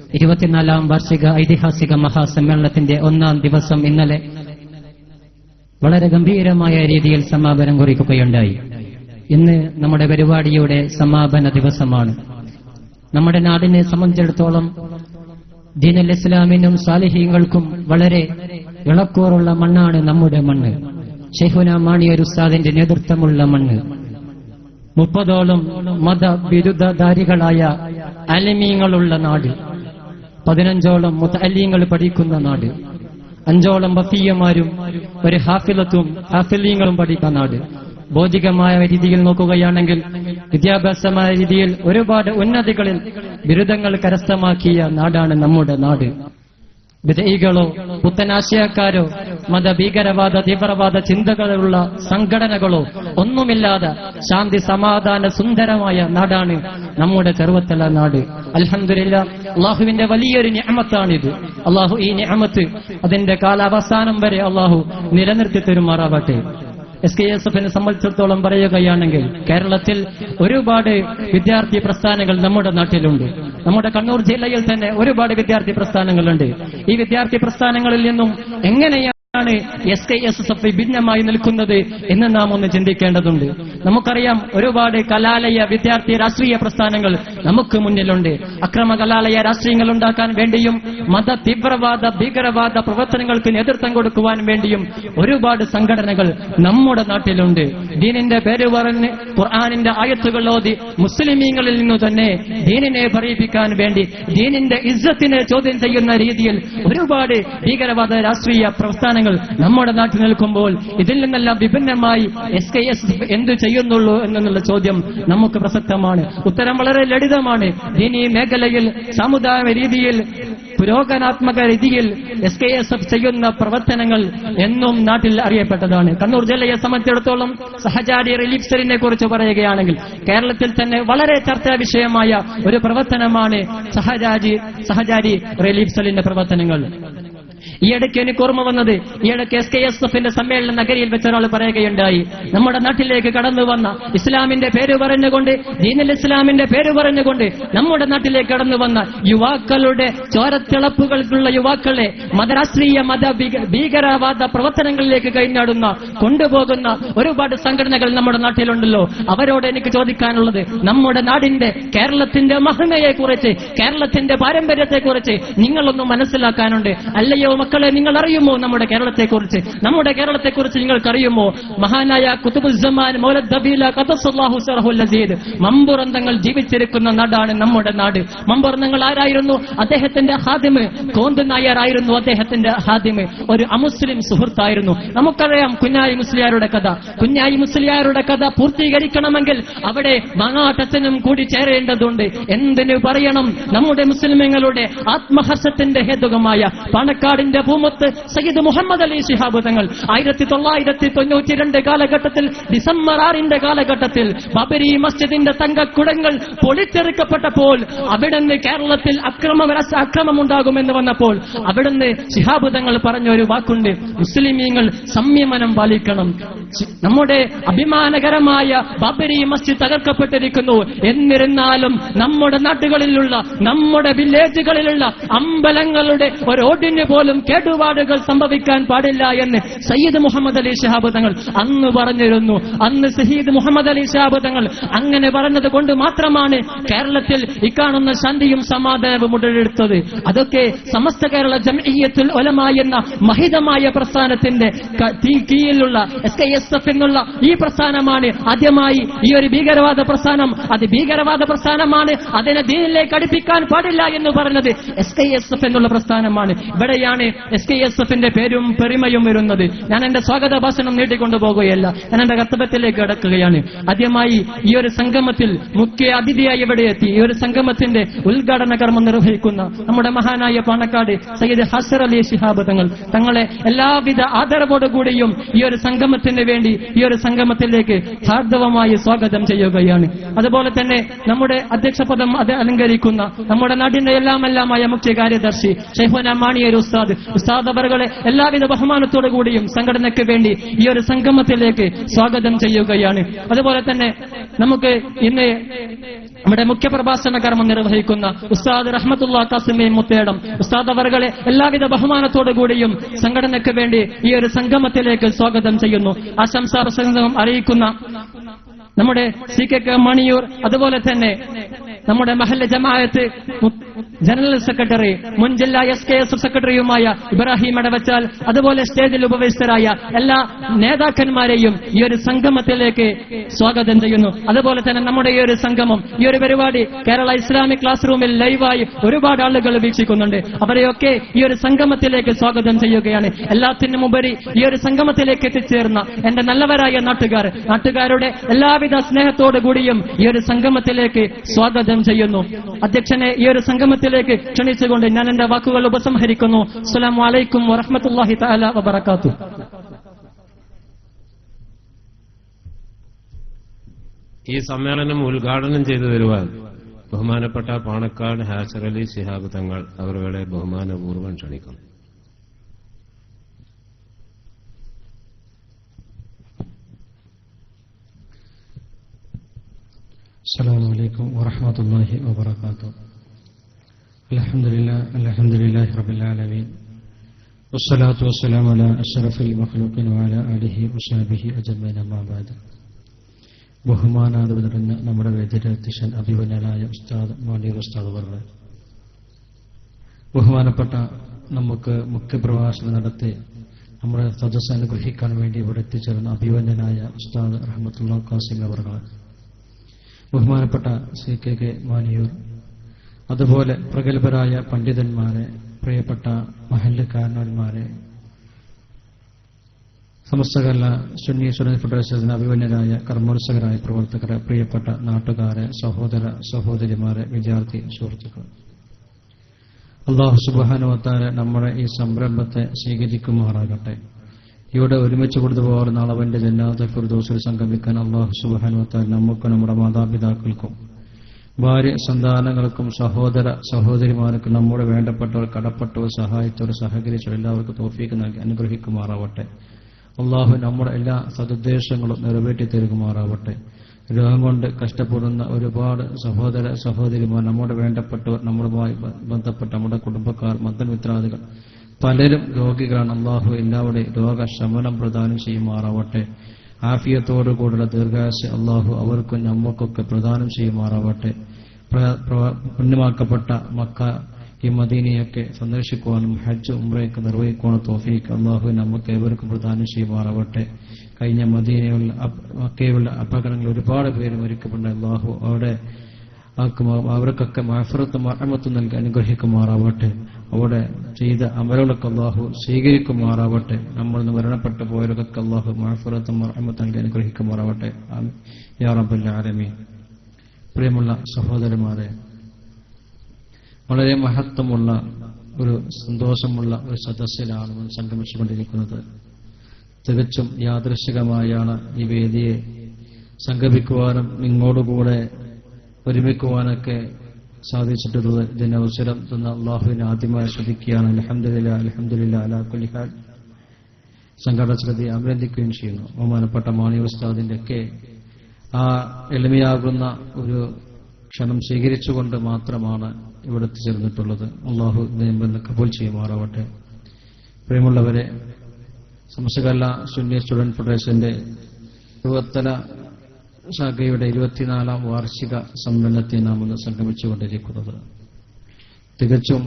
24ാം വാർഷിക ഐതിഹാസിക മഹാസമ്മേളനത്തിന്റെ 1ാം ദിവസം ഇന്നലെ വളരെ ഗംഭീരമായ രീതിയിൽ സമാപനം കുറിക്കുകയുണ്ടായി. ഇന്ന് നമ്മുടെ പരിപാടിയുടെ സമാപന ദിവസമാണ്. നമ്മുടെ നാടിനെ സംബന്ധിച്ചിടത്തോളം ദീനുൽ ഇസ്ലാമിനും സാലിഹീങ്ങൾക്കും വളരെ ഇളക്കൂറുള്ള മണ്ണാണ് നമ്മുടെ മണ്ണ്. ശൈഖുനാ മാണിയർ ഉസ്താദിന്റെ നേതൃത്വമുള്ള മണ്ണ്. 30ഓളം മതബിരുദധാരികളായ അലിമീങ്ങളുള്ള നാട്, 15ഓളം മുതഅല്ലിങ്ങൾ പഠിക്കുന്ന നാട്, 5ഓളം വഫിയ്യമാരും ഒരു ഹാഫിലീങ്ങളും പഠിക്കുന്ന നാട്. ഭൗതികമായ രീതിയിൽ നോക്കുകയാണെങ്കിൽ വിദ്യാഭ്യാസമായ രീതിയിൽ ഒരുപാട് ഉന്നതികളിൽ ബിരുദങ്ങൾ കരസ്ഥമാക്കിയ നാടാണ് നമ്മുടെ നാട്. വിദയികളോ പുത്തനാശയക്കാരോ മതഭീകരവാദ തീവ്രവാദ ചിന്തകളുള്ള സംഘടനകളോ ഒന്നുമില്ലാതെ ശാന്തി സമാധാന സുന്ദരമായ നാടാണ് നമ്മുടെ ചെറുവത്തല നാട്. അൽഹംദുലില്ലാഹ്, അള്ളാഹുവിന്റെ വലിയൊരു നിഅമത്താണിത്. അള്ളാഹു ഈ നിഅമത്ത് അതിന്റെ കാലാവസാനം വരെ അള്ളാഹു നിലനിർത്തി തരുമാറാവട്ടെ. SKSFനെ സംബന്ധിച്ചിടത്തോളം പറയുകയാണെങ്കിൽ കേരളത്തിൽ ഒരുപാട് വിദ്യാർത്ഥി പ്രസ്ഥാനങ്ങൾ നമ്മുടെ നാട്ടിലുണ്ട്. നമ്മുടെ കണ്ണൂർ ജില്ലയിൽ തന്നെ ഒരുപാട് വിദ്യാർത്ഥി പ്രസ്ഥാനങ്ങളുണ്ട്. ഈ വിദ്യാർത്ഥി പ്രസ്ഥാനങ്ങളിൽ നിന്നും എങ്ങനെയാണ് SKSF ഭിന്നമായി നിൽക്കുന്നത് എന്ന് നാം ഒന്ന് ചിന്തിക്കേണ്ടതുണ്ട്. നമുക്കറിയാം, ഒരുപാട് കലാലയ വിദ്യാർത്ഥി രാഷ്ട്രീയ പ്രസ്ഥാനങ്ങൾ നമുക്ക് മുന്നിലുണ്ട്. അക്രമ കലാലയ രാഷ്ട്രീയങ്ങൾ ഉണ്ടാക്കാൻ വേണ്ടിയും മത തീവ്രവാദ ഭീകരവാദ പ്രവർത്തനങ്ങൾക്ക് നേതൃത്വം കൊടുക്കുവാൻ വേണ്ടിയും ഒരുപാട് സംഘടനകൾ നമ്മുടെ നാട്ടിലുണ്ട്. ദീനിന്റെ പേര് പറഞ്ഞ് ഖുർആനിന്റെ ആയത്തുകൾ ഓതി മുസ്ലിമീങ്ങളിൽ നിന്നു തന്നെ ദീനിനെ പറയിപ്പിക്കാൻ വേണ്ടി ദീനിന്റെ ഇസ്സത്തിനെ ചോദ്യം ചെയ്യുന്ന രീതിയിൽ ഒരുപാട് ഭീകരവാദ രാഷ്ട്രീയ പ്രസ്ഥാനങ്ങൾ നമ്മുടെ നാട്ടിൽ നിൽക്കുമ്പോൾ ഇതിൽ നിന്നെല്ലാം വിഭിന്നമായി SKSF എന്തു ചെയ്യുന്നുള്ളൂ എന്നുള്ള ചോദ്യം നമുക്ക് പ്രസക്തമാണ്. ഉത്തരം വളരെ ലളിതമാണ്. ദീനീ മേഖലയിൽ സാമുദായിക രീതിയിൽ പുരോഗമനാത്മക രീതിയിൽ SKSF ചെയ്യുന്ന പ്രവർത്തനങ്ങൾ എന്നും നാട്ടിൽ അറിയപ്പെട്ടതാണ്. കണ്ണൂർ ജില്ലയെ സംബന്ധിച്ചിടത്തോളം സഹചാരി റിലീഫ് സെല്ലിനെ കുറിച്ച് പറയുകയാണെങ്കിൽ കേരളത്തിൽ തന്നെ വളരെ ചർച്ചാ വിഷയമായ ഒരു പ്രവർത്തനമാണ് സഹചാരി റിലീഫ് സെല്ലിന്റെ പ്രവർത്തനങ്ങൾ. ഈയിടയ്ക്ക് എനിക്ക് ഓർമ്മ വന്നത്, ഈയിടയ്ക്ക് SKSFന്റെ സമ്മേളന നഗരിയിൽ വെച്ച ഒരാൾ പറയുകയുണ്ടായി, നമ്മുടെ നാട്ടിലേക്ക് കടന്നു വന്ന ഇസ്ലാമിന്റെ പേര് പറഞ്ഞുകൊണ്ട് ദീനുൽ ഇസ്ലാമിന്റെ പേര് പറഞ്ഞുകൊണ്ട് നമ്മുടെ നാട്ടിലേക്ക് കടന്നു വന്ന യുവാക്കളുടെ ചോരത്തിളപ്പുകൾക്കുള്ള യുവാക്കളെ മതരാഷ്ട്രീയ ഭീകരവാദ പ്രവർത്തനങ്ങളിലേക്ക് കൈനാടുന്ന കൊണ്ടുപോകുന്ന ഒരുപാട് സംഘടനകൾ നമ്മുടെ നാട്ടിലുണ്ടല്ലോ. അവരോട് എനിക്ക് ചോദിക്കാനുള്ളത്, നമ്മുടെ നാടിന്റെ കേരളത്തിന്റെ മഹിമയെക്കുറിച്ച്, കേരളത്തിന്റെ പാരമ്പര്യത്തെക്കുറിച്ച് നിങ്ങളൊന്ന് മനസ്സിലാക്കാനുണ്ട്. അല്ലയോ മക്കളെ, നിങ്ങൾ അറിയുമോ നമ്മുടെ കേരളത്തെക്കുറിച്ച്? നമ്മുടെ കേരളത്തെക്കുറിച്ച് നിങ്ങൾക്കറിയുമോ? മഹാനായ ഖുതുബുസ്സമാൻ മൗലദ് ദബീല ഖദ്ദസല്ലാഹു സിറഹുൽ അസീദ് മമ്പുറന്തങ്ങൾ ജീവിച്ചിരിക്കുന്ന നാടാണ് നമ്മുടെ നാട്. മമ്പുറന്തങ്ങൾ ആരായിരുന്നു? അദ്ദേഹത്തിന്റെ ഹാദിമ് കോന്ത് നായർ ആയിരുന്നു. അദ്ദേഹത്തിന്റെ ഹാദിമ് ഒരു അമുസ്ലിം സുഹൃത്തായിരുന്നു. നമുക്കറിയാം കുഞ്ഞായി മുസ്ലിയാരുടെ കഥ. കുഞ്ഞായി മുസ്ലിയാരുടെ കഥ പൂർത്തീകരിക്കണമെങ്കിൽ അവിടെ മങ്ങാട്ടച്ചനും കൂടി ചേരേണ്ടതുണ്ട്. എന്തിനു പറയണം, നമ്മുടെ മുസ്ലിമീങ്ങളുടെ ആത്മഹർഷത്തിന്റെ ഹേതുകമായ പാണക്കാടിന്റെ ഭൂമത്ത് സയ്യിദ് മുഹമ്മദ് അലി ശിഹാബ് തങ്ങൾ 1992 കാലഘട്ടത്തിൽ ഡിസംബർ 6 കാലഘട്ടത്തിൽ ബാബരി മസ്ജിദിന്റെ തങ്കക്കുടങ്ങൾ പൊളിച്ചെറുക്കപ്പെട്ടപ്പോൾ അവിടുന്ന് കേരളത്തിൽ അക്രമമുണ്ടാകുമെന്ന് വന്നപ്പോൾ അവിടുന്ന് ശിഹാബ് തങ്ങൾ പറഞ്ഞ ഒരു വാക്കുണ്ട്, മുസ്ലിമീങ്ങൾ സംയമനം പാലിക്കണം. നമ്മുടെ അഭിമാനകരമായ ബാബരി മസ്ജിദ് തകർക്കപ്പെട്ടിരിക്കുന്നു. എന്നിരുന്നാലും നമ്മുടെ നാട്ടുകളിലുള്ള, നമ്മുടെ വില്ലേജുകളിലുള്ള അമ്പലങ്ങളുടെ ഒരോടിന് പോലും കേടുപാടുകൾ സംഭവിക്കാൻ പാടില്ല എന്ന് സയ്യിദ് മുഹമ്മദ് അലി ശിഹാബ് തങ്ങൾ അന്ന് പറഞ്ഞിരുന്നു. അന്ന് സയ്യിദ് മുഹമ്മദ് അലി ശിഹാബ് തങ്ങൾ അങ്ങനെ പറഞ്ഞത് കൊണ്ട് മാത്രമാണ് കേരളത്തിൽ ഇക്കാണുന്ന ശാന്തിയും സമാധാനവും ഉടലെടുത്തത്. അതൊക്കെ സമസ്ത കേരള ജംഇയ്യത്തുൽ ഉലമ എന്ന മഹിതമായ പ്രസ്ഥാനത്തിന്റെ കീഴിലുള്ള SKSF എന്നുള്ള ഈ പ്രസ്ഥാനമാണ് ആദ്യമായി ഈ ഒരു ഭീകരവാദ പ്രസ്ഥാനം, അത് ഭീകരവാദ പ്രസ്ഥാനമാണ്, അതിനെ ദീനിലേക്ക് അടുപ്പിക്കാൻ പാടില്ല എന്ന് പറഞ്ഞത് SKSF എന്നുള്ള പ്രസ്ഥാനമാണ്. ഇവിടെയാണ് SKSFന്റെ പേരും പെരുമയും വരുന്നത്. ഞാൻ എന്റെ സ്വാഗത ഭാഷണം നീട്ടിക്കൊണ്ടുപോകുകയല്ല, ഞാൻ എന്റെ കർത്തവ്യത്തിലേക്ക് കടക്കുകയാണ്. ആദ്യമായി ഈ ഒരു സംഗമത്തിൽ മുഖ്യ അതിഥിയായി ഇവിടെ എത്തി ഈ ഒരു സംഗമത്തിന്റെ ഉദ്ഘാടന കർമ്മം നിർവഹിക്കുന്ന നമ്മുടെ മഹാനായ പാണക്കാട് സയ്യിദ് ഹസർ അലി ശിഹാബ് തങ്ങളെ എല്ലാവിധ ആദരവോടുകൂടിയും ഈ ഒരു സംഗമത്തിന് വേണ്ടി ഈ ഒരു സംഗമത്തിലേക്ക് ഹാർദവമായി സ്വാഗതം ചെയ്യുകയാണ്. അതുപോലെ തന്നെ നമ്മുടെ അധ്യക്ഷ പദം അലങ്കരിക്കുന്ന നമ്മുടെ നാടിന്റെ എല്ലാമായ മുഖ്യ കാര്യദർശി ശൈഖുനാ മാണിയർ ഉസ്താദ് അവരുടെ എല്ലാവിധ ബഹുമാനത്തോടു കൂടിയും സംഘടനയ്ക്ക് വേണ്ടി ഈ ഒരു സംഗമത്തിലേക്ക് സ്വാഗതം ചെയ്യുകയാണ്. അതുപോലെ തന്നെ നമുക്ക് ഇന്ന് നമ്മുടെ മുഖ്യപ്രഭാഷണ കർമ്മം നിർവഹിക്കുന്ന ഉസ്താദ് റഹ്മത്തുള്ളാഹി ഖാസിമി മുത്തേടം ഉസ്താദ് അവറുകളെ എല്ലാവിധ ബഹുമാനത്തോടുകൂടിയും സംഘടനയ്ക്ക് വേണ്ടി ഈ ഒരു സംഗമത്തിലേക്ക് സ്വാഗതം ചെയ്യുന്നു. ആശംസാ പ്രസംഗം അറിയിക്കുന്ന നമ്മുടെ CK മണിയൂർ, അതുപോലെ തന്നെ നമ്മുടെ മഹല്ല് ജമാഅത്ത് ജനറൽ സെക്രട്ടറി, മുൻ ജില്ലാ SKS സെക്രട്ടറിയുമായ ഇബ്രാഹിം അടവച്ചാൽ, അതുപോലെ സ്റ്റേജിൽ ഉപവിഷ്ടരായ എല്ലാ നേതാക്കന്മാരെയും ഈ ഒരു സംഗമത്തിലേക്ക് സ്വാഗതം ചെയ്യുന്നു. അതുപോലെ തന്നെ നമ്മുടെ ഈ ഒരു സംഗമം, ഈ ഒരു പരിപാടി കേരള ഇസ്ലാമിക് ക്ലാസ് റൂമിൽ ലൈവായി ഒരുപാട് ആളുകൾ വീക്ഷിക്കുന്നുണ്ട്. അവരെയൊക്കെ ഈ ഒരു സംഗമത്തിലേക്ക് സ്വാഗതം ചെയ്യുകയാണ്. എല്ലാത്തിനും ഉപരി ഈ ഒരു സംഗമത്തിലേക്ക് എത്തിച്ചേർന്ന എന്റെ നല്ലവരായ നാട്ടുകാരുടെ എല്ലാവിധ സ്നേഹത്തോടു കൂടിയും ഈ ഒരു സംഗമത്തിലേക്ക് സ്വാഗതം ചെയ്യുന്നു. അധ്യക്ഷനെ ഈ ഒരു സംഗമത്തിലേക്ക് ക്ഷണിച്ചുകൊണ്ട് ഞാൻ എന്റെ വാക്കുകൾ ഉപസംഹരിക്കുന്നു. അസ്സലാമു അലൈക്കും വറഹ്മത്തുള്ളാഹി തആല വബറകാതുഹു. ഈ സമ്മേളനം ഉദ്ഘാടനം ചെയ്തു തരുവാൻ ബഹുമാനപ്പെട്ട പാണക്കാട് ഹാസർ അലി ശിഹാബ് തങ്ങൾ അവരുടെ ബഹുമാനപൂർവ്വം ക്ഷണിക്കുന്നു. السلام عليكم ورحمة الله وبركاته. الحمد لله رب العالمين والصلاة والسلام على أشرف المخلوقين وعلى آله وصحبه أجمعين أما بعد. ബഹുമാനാദരഞ്ഞ നമ്മുടെ വേദിയിലെത്തിഷൻ അഭിമന്യനായ ഉസ്താദ് മണിയൂർ ഉസ്താദ് അവരുടെ ബഹുമാനപ്പെട്ട നമുക്ക് മുഖ്യപ്രഭാഷണം നടത്തി നമ്മുടെ സദസ്സ് അനുഗ്രഹിക്കാൻ വേണ്ടി ഇവിടെ എത്തിച്ചേർന്ന അഭിമന്യനായ ഉസ്താദ് റഹ്മത്തുള്ളാഹി ഖാസിമി അവരുടെ ബഹുമാനപ്പെട്ട CK മണിയൂർ, അതുപോലെ പ്രഗത്ഭരായ പണ്ഡിതന്മാരെ, പ്രിയപ്പെട്ട മഹല്ല് കാരണവന്മാരെ, സമസ്ത കേരള സുന്നി സ്റ്റുഡന്റ് ഫെഡറേഷന് അഭിമന്യരായ കർമ്മോത്സകരായ പ്രവർത്തകരെ, പ്രിയപ്പെട്ട നാട്ടുകാരെ, സഹോദര സഹോദരിമാരെ, വിദ്യാർത്ഥി സുഹൃത്തുക്കൾ, അല്ലാഹു സുബ്ഹാനഹു വ തആല നമ്മുടെ ഈ സംരംഭത്തെ സ്വീകരിക്കുമാറാകട്ടെ. ഇവിടെ ഒരുമിച്ച് കൊണ്ടുപോകുന്ന അളവന്റെ ജന്നാത്തുൽ ഫിർദൗസിൽ സംഗമിക്കാൻ അല്ലാഹു സുബ്ഹാനഹു വ തആല നമുക്കും നമ്മുടെ മാതാപിതാക്കൾക്കും ഭാര്യ സന്താനങ്ങൾക്കും സഹോദര സഹോദരിമാർക്കും നമ്മുടെ വേണ്ടപ്പെട്ടവർ, കടപ്പെട്ടവർ, സഹായിച്ചവർ, സഹകരിച്ചവർ എല്ലാവർക്കും തൗഫീഖ് നൽകി അനുഗ്രഹിക്കുമാറാവട്ടെ. അല്ലാഹു നമ്മുടെ എല്ലാ സദുദ്ദേശങ്ങളും നിറവേറ്റി തരുമാറാവട്ടെ. രോഗം കൊണ്ട് കഷ്ടപ്പെടുന്ന ഒരുപാട് സഹോദര സഹോദരിമാർ, നമ്മുടെ വേണ്ടപ്പെട്ടവർ, നമ്മളുമായി ബന്ധപ്പെട്ട നമ്മുടെ കുടുംബക്കാർ, ബന്ധുമിത്രാദികൾ പലരും രോഗികളാണ്. അല്ലാഹു എല്ലാവരുടെയും രോഗശമനം പ്രദാനം ചെയ്യുമാറാവട്ടെ. ആഫിയത്തോടുകൂടുള്ള ദീർഘായുസ്സ് അല്ലാഹു അവർക്കും നമ്മൾക്കൊക്കെ പ്രദാനം ചെയ്യുമാറാവട്ടെ. പുണ്യമാക്കപ്പെട്ട മക്ക, ഈ മദീനയൊക്കെ സന്ദർശിക്കുവാനും ഹജ്ജ് ഉംറയൊക്കെ നിർവഹിക്കുവാനും തൗഫീഖ് അല്ലാഹു നമുക്ക് ഏവർക്കും പ്രദാനം ചെയ്യുമാറാവട്ടെ. കഴിഞ്ഞ മക്കയിലുള്ള അപകടങ്ങൾ ഒരുപാട് പേര് മരിക്കപ്പെട്ട അല്ലാഹു അവർക്കൊക്കെ മഅഫറത്തും റഹ്മത്തും നൽകി അനുഗ്രഹിക്കുമാറാവട്ടെ. അവിടെ ചെയ്ത അമലുകളൊക്കെ അല്ലാഹു സ്വീകരിക്കുമാറാവട്ടെ. നമ്മൾ നിന്ന് മരണപ്പെട്ടു പോയവർക്കൊക്കെ അല്ലാഹു മഅഫറത്തും റഹ്മത്തും നൽകി അനുഗ്രഹിക്കുമാറാവട്ടെ. യാ റബ്ബൽ ആലമീൻ. പ്രിയമുള്ള സഹോദരന്മാരെ, വളരെ മഹത്വമുള്ള ഒരു സന്തോഷമുള്ള ഒരു സദസ്സിലാണ് നമ്മൾ സംഗമിച്ചുകൊണ്ടിരിക്കുന്നത്. തികച്ചും യാദൃശ്ചികമായാണ് ഈ വേദിയെ സംഗമിക്കുവാനും നിങ്ങളോടുകൂടെ ഒരുമിക്കുവാനൊക്കെ സാധിച്ചിട്ടുള്ളത്. ഇതിന് അവസരം തന്ന അല്ലാഹുവിനെ ആദ്യമായി ശ്രദ്ധിക്കുകയാണ്. അൽഹംദുലില്ലാഹ് അലാ കുല്ലി ഹാൽ. സംഘടന ശ്രദ്ധ അഭിനന്ദിക്കുകയും ചെയ്യുന്നു. ബഹുമാനപ്പെട്ട മണിയൂർ ഉസ്താദിന്റെ ഒക്കെ ആ എളിമയാകുന്ന ഒരു ക്ഷണം സ്വീകരിച്ചുകൊണ്ട് മാത്രമാണ് ഇവിടെ എത്തിച്ചേർന്നിട്ടുള്ളത്. അല്ലാഹു ഇതിനെ കബൂൽ ചെയ്യുമാറാവട്ടെ. പ്രിയമുള്ളവരെ, സമസ്ത കേരള സുന്നി സ്റ്റുഡന്റ് ഫെഡറേഷന്റെ യുവത്തല ശാഖയുടെ 24ാം വാർഷിക സമ്മേളനത്തെ നാം ഇന്ന് സംഗമിച്ചുകൊണ്ടിരിക്കുന്നത്. തികച്ചും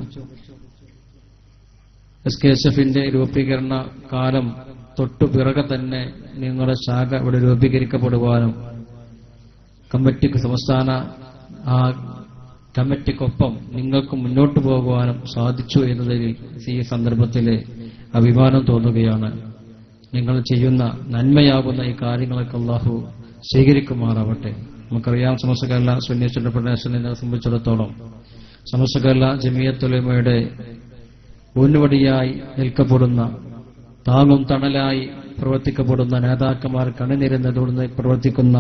SKSFന്റെ രൂപീകരണ കാലം തൊട്ടു പിറകെ തന്നെ നിങ്ങളുടെ ശാഖ ഇവിടെ രൂപീകരിക്കപ്പെടുവാനും കമ്മിറ്റിക്ക് സംസ്ഥാന ആ കമ്മിറ്റിക്കൊപ്പം നിങ്ങൾക്ക് മുന്നോട്ട് പോകുവാനും സാധിച്ചു എന്നതിൽ ഈ സന്ദർഭത്തിൽ അഭിമാനം തോന്നുകയാണ്. നിങ്ങൾ ചെയ്യുന്ന നന്മയാകുന്ന ഈ കാര്യങ്ങളൊക്കെ അല്ലാഹു സ്വീകരിക്കുമാറാവട്ടെ. നമുക്കറിയാം, സമസ്ത കേരള സുന്നി സ്റ്റുഡന്റ് ഫെഡറേഷനെ സംബന്ധിച്ചിടത്തോളം സമസ്ത കേരള ജമിയത്തുൽ ഉലമയുടെ ഊന്നുവടിയായി നിൽക്കപ്പെടുന്ന, താങ്ങും തണലായി പ്രവർത്തിക്കപ്പെടുന്ന നേതാക്കന്മാർ കണിനിരന്നതോടുന്ന് പ്രവർത്തിക്കുന്ന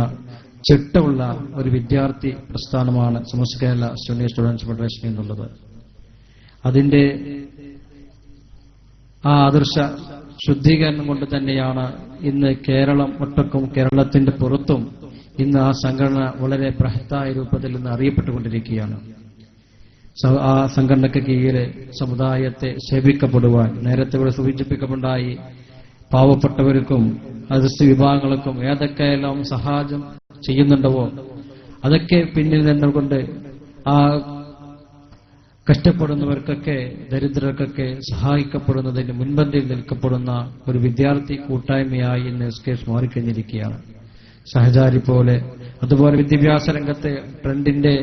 ചിട്ടമുള്ള ഒരു വിദ്യാർത്ഥി പ്രസ്ഥാനമാണ് സമസ്ത കേരള സുന്നി സ്റ്റുഡൻസ് ഫെഡറേഷൻ എന്നുള്ളത്. അതിന്റെ ആ ആദർശ ശുദ്ധീകരണം കൊണ്ട് തന്നെയാണ് ഇന്ന് കേരളം ഒട്ടക്കും കേരളത്തിന്റെ പുറത്തും ഇന്ന് ആ സംഘടന വളരെ ബൃഹത്തായ രൂപത്തിൽ ഇന്ന് അറിയപ്പെട്ടുകൊണ്ടിരിക്കുകയാണ്. ആ സംഘടനയ്ക്ക് കീഴിൽ സമുദായത്തെ സേവിക്കപ്പെടുവാൻ നേരത്തെ ഇവിടെ സൂചിപ്പിക്കപ്പെട്ടായി പാവപ്പെട്ടവർക്കും അതിർത്തി വിഭാഗങ്ങൾക്കും ഏതൊക്കെയെല്ലാം സഹായം ചെയ്യുന്നുണ്ടോ അതൊക്കെ പിന്നിൽ നിന്നുകൊണ്ട് ആ കഷ്ടപ്പെടുന്നവർക്കൊക്കെ ദരിദ്രർക്കൊക്കെ സഹായിക്കപ്പെടുന്നതിന് മുൻപന്തിയിൽ നിൽക്കപ്പെടുന്ന ഒരു വിദ്യാർത്ഥി കൂട്ടായ്മയായി ഇന്ന് SKS മാറിക്കഴിഞ്ഞിരിക്കുകയാണ്. സഹചാരി പോലെ അതുപോലെ വിദ്യാഭ്യാസ രംഗത്തെ ട്രെൻഡിന്റെ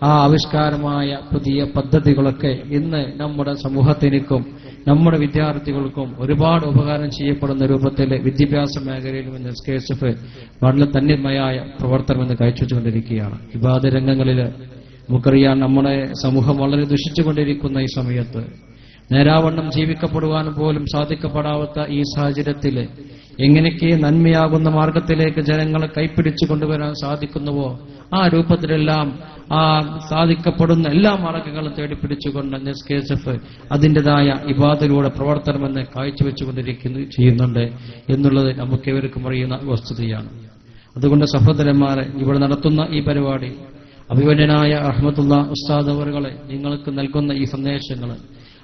ആ ആവിഷ്കാരമായ പുതിയ പദ്ധതികളൊക്കെ ഇന്ന് നമ്മുടെ സമൂഹത്തിനും നമ്മുടെ വിദ്യാർത്ഥികൾക്കും ഒരുപാട് ഉപകാരം ചെയ്യപ്പെടുന്ന രൂപത്തിൽ വിദ്യാഭ്യാസ മേഖലയിലും ഇന്ന് SKSF വളരെ തന്മയായ പ്രവർത്തനം ഇന്ന് കാഴ്ചവെച്ചുകൊണ്ടിരിക്കുകയാണ്. ഇബാദത്ത് രംഗങ്ങളിൽ നമുക്കറിയാം നമ്മുടെ സമൂഹം വളരെ ദുഷിച്ചുകൊണ്ടിരിക്കുന്ന ഈ സമയത്ത് നേരാവണ്ണം ജീവിക്കപ്പെടുവാൻ പോലും സാധിക്കപ്പെടാത്ത ഈ സാഹചര്യത്തിൽ എങ്ങനെയൊക്കെ നന്മയാകുന്ന മാർഗത്തിലേക്ക് ജനങ്ങളെ കൈപ്പിടിച്ചു കൊണ്ടുവരാൻ സാധിക്കുന്നുവോ ആ രൂപത്തിലെല്ലാം ആ സാധിക്കപ്പെടുന്ന എല്ലാ മാർഗങ്ങളും തേടിപ്പിടിച്ചുകൊണ്ട് SKSF അതിൻ്റെതായ ഇബാദത്തിലൂടെ പ്രവർത്തനമെന്ന് ചെയ്യുന്നുണ്ട് എന്നുള്ളത് നമുക്ക് ഇവർക്കും അറിയുന്ന വസ്തുതയാണ്. അതുകൊണ്ട് സഹോദരന്മാരെ, ഇവിടെ നടത്തുന്ന ഈ പരിപാടി അഭിവന്യനായ റഹ്മത്തുള്ള ഉസ്താദ് അവറുകളെ നിങ്ങൾക്ക് നൽകുന്ന ഈ സന്ദേശങ്ങൾ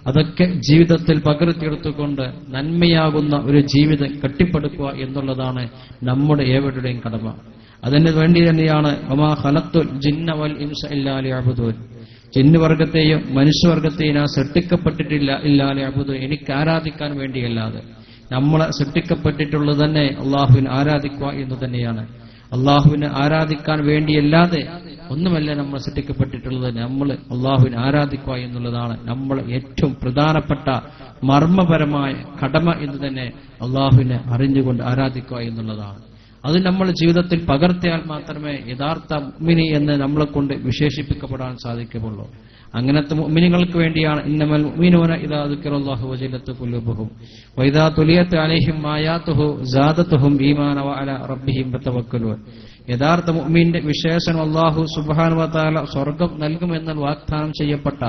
അതൊക്കെ ജീവിതത്തിൽ പകർത്തിയെടുത്തുകൊണ്ട് നന്മയാകുന്ന ഒരു ജീവിതം കെട്ടിപ്പടുക്കുക എന്നുള്ളതാണ് നമ്മുടെ ഏവരുടെയും കടമ. അതിന് വേണ്ടി തന്നെയാണ് വമാ ഖലഖ്തുൽ ജിന്ന വൽ ഇൻസ ഇല്ലാ ലിയഅ്ബുദൂൻ, ജിന്നുവർഗത്തെയും മനുഷ്യവർഗത്തെയും ഞാൻ സൃഷ്ടിക്കപ്പെട്ടിട്ടില്ല ഇല്ലാ ലിയഅ്ബുദൂൻ, എനിക്ക് ആരാധിക്കാൻ വേണ്ടിയല്ലാതെ. നമ്മളെ സൃഷ്ടിക്കപ്പെട്ടിട്ടുള്ളത് തന്നെ അള്ളാഹുവിനെ ആരാധിക്കുക എന്ന് തന്നെയാണ്. അള്ളാഹുവിനെ ആരാധിക്കാൻ വേണ്ടിയല്ലാതെ ഒന്നുമല്ല നമ്മൾ സൃഷ്ടിക്കപ്പെട്ടിട്ടുള്ളത്. നമ്മൾ അള്ളാഹുവിനെ ആരാധിക്കുക എന്നുള്ളതാണ് നമ്മൾ ഏറ്റവും പ്രധാനപ്പെട്ട മർമ്മപരമായ കടമ എന്ന് തന്നെ അള്ളാഹുവിനെ അറിഞ്ഞുകൊണ്ട് ആരാധിക്കുക എന്നുള്ളതാണ്. അത് നമ്മൾ ജീവിതത്തിൽ പകർത്തിയാൽ മാത്രമേ യഥാർത്ഥ മുഅ്മിനി എന്ന് നമ്മളെ കൊണ്ട് വിശേഷിപ്പിക്കപ്പെടാൻ സാധിക്കുകയുള്ളൂ. അങ്ങനത്തെ മുഅ്മിനീങ്ങൾക്ക് വേണ്ടിയാണ് ഇന്നമൽ മുഅ്മിനൂന ഇദാ ദുക്കിറല്ലാഹു വജലത്ത് ഖുലൂബുഹും വഇദാ തുലിയത് അലൈഹിം ആയാതുഹു സാദത്തുഹും ഈമാന വഅലാ റബ്ബിഹിം യതവക്കലൂൻ. യഥാർത്ഥ മുഅ്മിന്റെ വിശേഷണം അല്ലാഹു സുബ്ഹാനഹു വ തആല സ്വർഗ്ഗം നൽകുമെന്ന് വാഗ്ദാനം ചെയ്യപ്പെട്ട